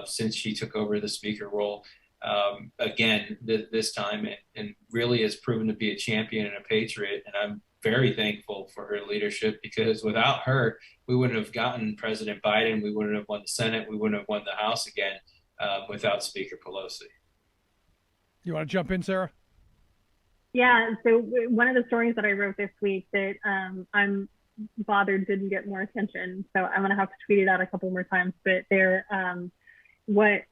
since she took over the speaker role again this time, and really has proven to be a champion and a patriot. And I'm very thankful for her leadership, because without her, we wouldn't have gotten President Biden. We wouldn't have won the Senate. We wouldn't have won the House again without Speaker Pelosi. You want to jump in, Sarah? Yeah. So one of the stories that I wrote this week that I'm bothered didn't get more attention, so I'm gonna have to tweet it out a couple more times. But what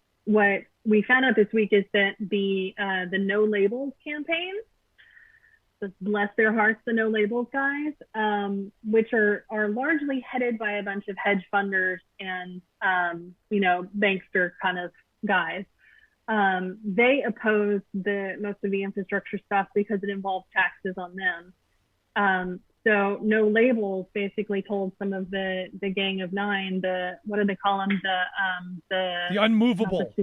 we found out this week is that the No Labels campaign, bless their hearts, the No Labels guys, which are largely headed by a bunch of hedge funders and bankster kind of guys. They opposed most of the infrastructure stuff because it involved taxes on them. So No Labels basically told some of the Gang of Nine, what do they call them? The unmovable.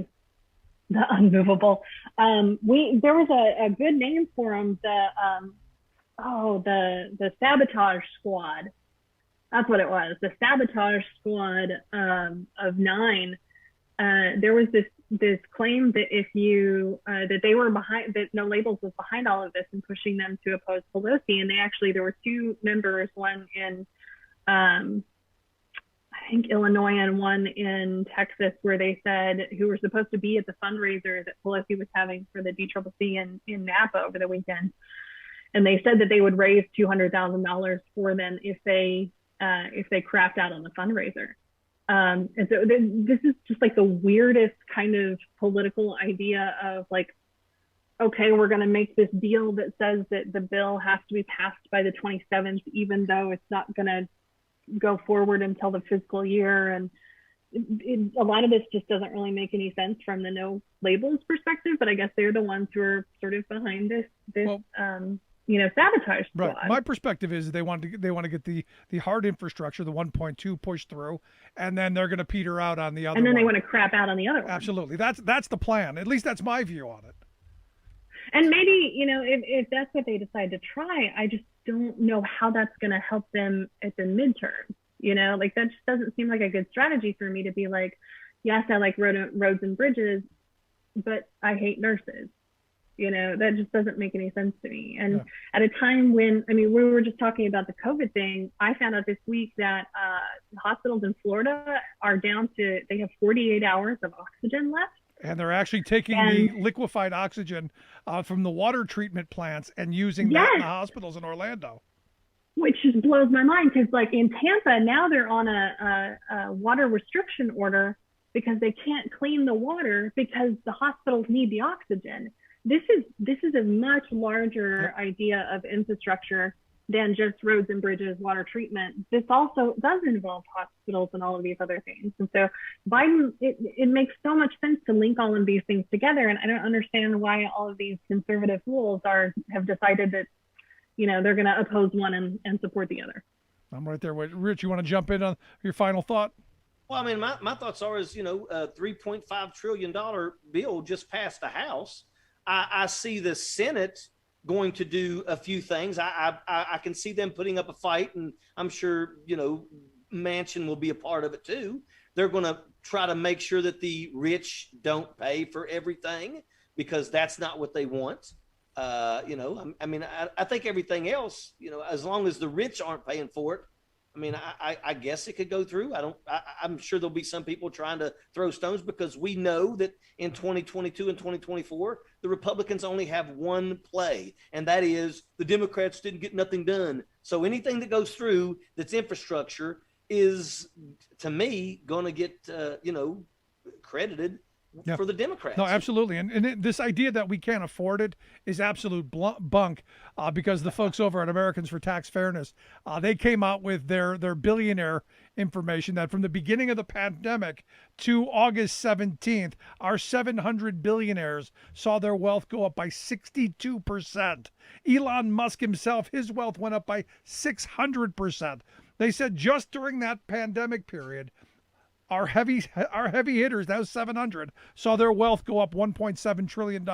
The unmovable. There was a good name for them. The Sabotage Squad. That's what it was. The Sabotage Squad of 9. There was this claim that that they were behind, that No Labels was behind all of this and pushing them to oppose Pelosi. And there were 2 members, one in I think Illinois and one in Texas, where they said, who were supposed to be at the fundraiser that Pelosi was having for the DCCC in Napa over the weekend. And they said that they would raise $200,000 for them if they crapped out on the fundraiser. And so this is just like the weirdest kind of political idea of like, okay, we're going to make this deal that says that the bill has to be passed by the 27th, even though it's not going to go forward until the fiscal year. And a lot of this just doesn't really make any sense from the no labels perspective, but I guess they're the ones who are sort of behind this sabotage squad. Right. My perspective is they want to get the hard infrastructure, the 1.2 pushed through, and then they're going to peter out on the other. And then one. they want to crap out on the other one. Absolutely. That's the plan. At least that's my view on it. And maybe, if that's what they decide to try, I just don't know how that's going to help them at the midterm. That just doesn't seem like a good strategy for me to be like, yes, I like roads and bridges, but I hate nurses. That just doesn't make any sense to me. And at a time when, we were just talking about the COVID thing, I found out this week that hospitals in Florida are down to, they have 48 hours of oxygen left. And they're actually taking the liquefied oxygen from the water treatment plants and using that in the hospitals in Orlando. Which just blows my mind because, like, in Tampa, now they're on a water restriction order because they can't clean the water because the hospitals need the oxygen. This is a much larger idea of infrastructure than just roads and bridges, water treatment. This also does involve hospitals and all of these other things. And so Biden, it makes so much sense to link all of these things together. And I don't understand why all of these conservative fools have decided that, they're going to oppose one and support the other. I'm right there. Rich, you want to jump in on your final thought? Well, my thoughts are a $3.5 trillion bill just passed the House. I see the Senate going to do a few things. I can see them putting up a fight, and I'm sure, Manchin will be a part of it too. They're going to try to make sure that the rich don't pay for everything because that's not what they want. I think everything else, as long as the rich aren't paying for it, I guess it could go through. I'm sure there'll be some people trying to throw stones because we know that in 2022 and 2024, the Republicans only have one play, and that is the Democrats didn't get nothing done. So anything that goes through that's infrastructure is, to me, going to get, credited for the Democrats. No, absolutely. And this idea that we can't afford it is absolute bunk because the folks over at Americans for Tax Fairness, they came out with their billionaire information that from the beginning of the pandemic to August 17th, our 700 billionaires saw their wealth go up by 62%. Elon Musk himself, his wealth went up by 600%. They said just during that pandemic period, our heavy hitters, those 700, saw their wealth go up $1.7 trillion.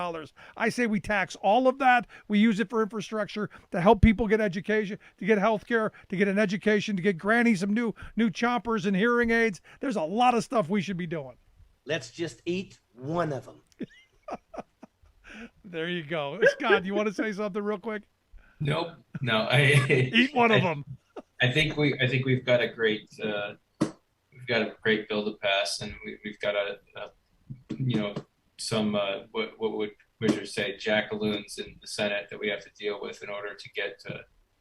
I say we tax all of that. We use it for infrastructure to help people get education, to get health care, to get an education, to get Granny some new chompers and hearing aids. There's a lot of stuff we should be doing. Let's just eat one of them. There you go. Scott, you want to say something real quick? Nope. No. Eat one of them. I think we've got a great bill to pass, and we've got some what would Richard say, jackaloons in the Senate that we have to deal with in order to get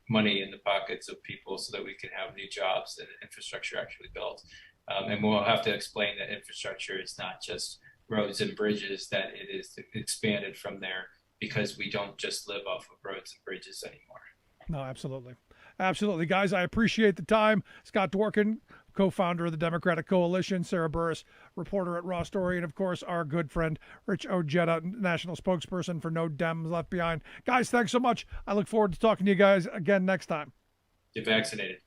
money in the pockets of people so that we can have new jobs and infrastructure actually built. And we'll have to explain that infrastructure is not just roads and bridges, that it is expanded from there, because we don't just live off of roads and bridges anymore. No, absolutely. Absolutely. Guys, I appreciate the time. Scott Dworkin, co-founder of the Democratic Coalition, Sarah Burris, reporter at RawStory, and of course, our good friend, Rich Ojeda, national spokesperson for No Dems Left Behind. Guys, thanks so much. I look forward to talking to you guys again next time. Get vaccinated.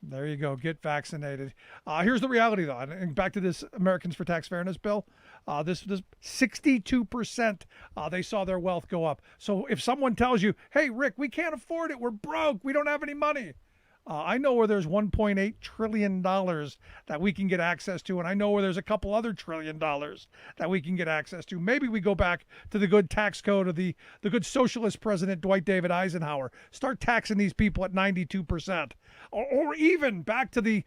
There you go. Get vaccinated. Here's the reality, though. And back to this Americans for Tax Fairness bill. This 62%, they saw their wealth go up. So if someone tells you, hey, Rick, we can't afford it. We're broke. We don't have any money. I know where there's $1.8 trillion that we can get access to, and I know where there's a couple other $1 trillion that we can get access to. Maybe we go back to the good tax code of the good socialist president Dwight David Eisenhower. Start taxing these people at 92%. Or even back to the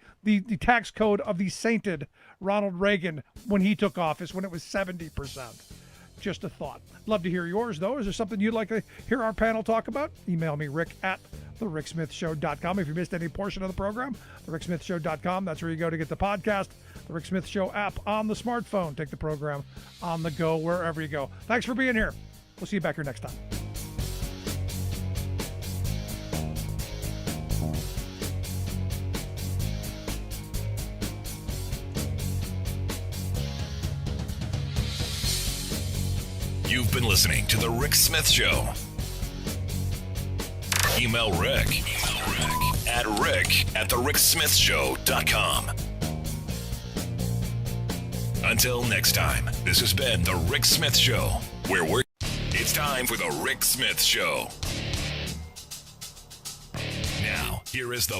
tax code of the sainted Ronald Reagan when he took office, when it was 70%. Just a thought. Love to hear yours, though. Is there something you'd like to hear our panel talk about? Email me, rick@thericksmithshow.com. If you missed any portion of the program, thericksmithshow.com. That's where you go to get the podcast. The Rick Smith Show app on the smartphone. Take the program on the go, wherever you go. Thanks for being here. We'll see you back here next time. You've been listening to The Rick Smith Show. Email Rick at rick@thericksmithshow.com. Until next time, this has been The Rick Smith Show, where it's time for The Rick Smith Show. Now, here is the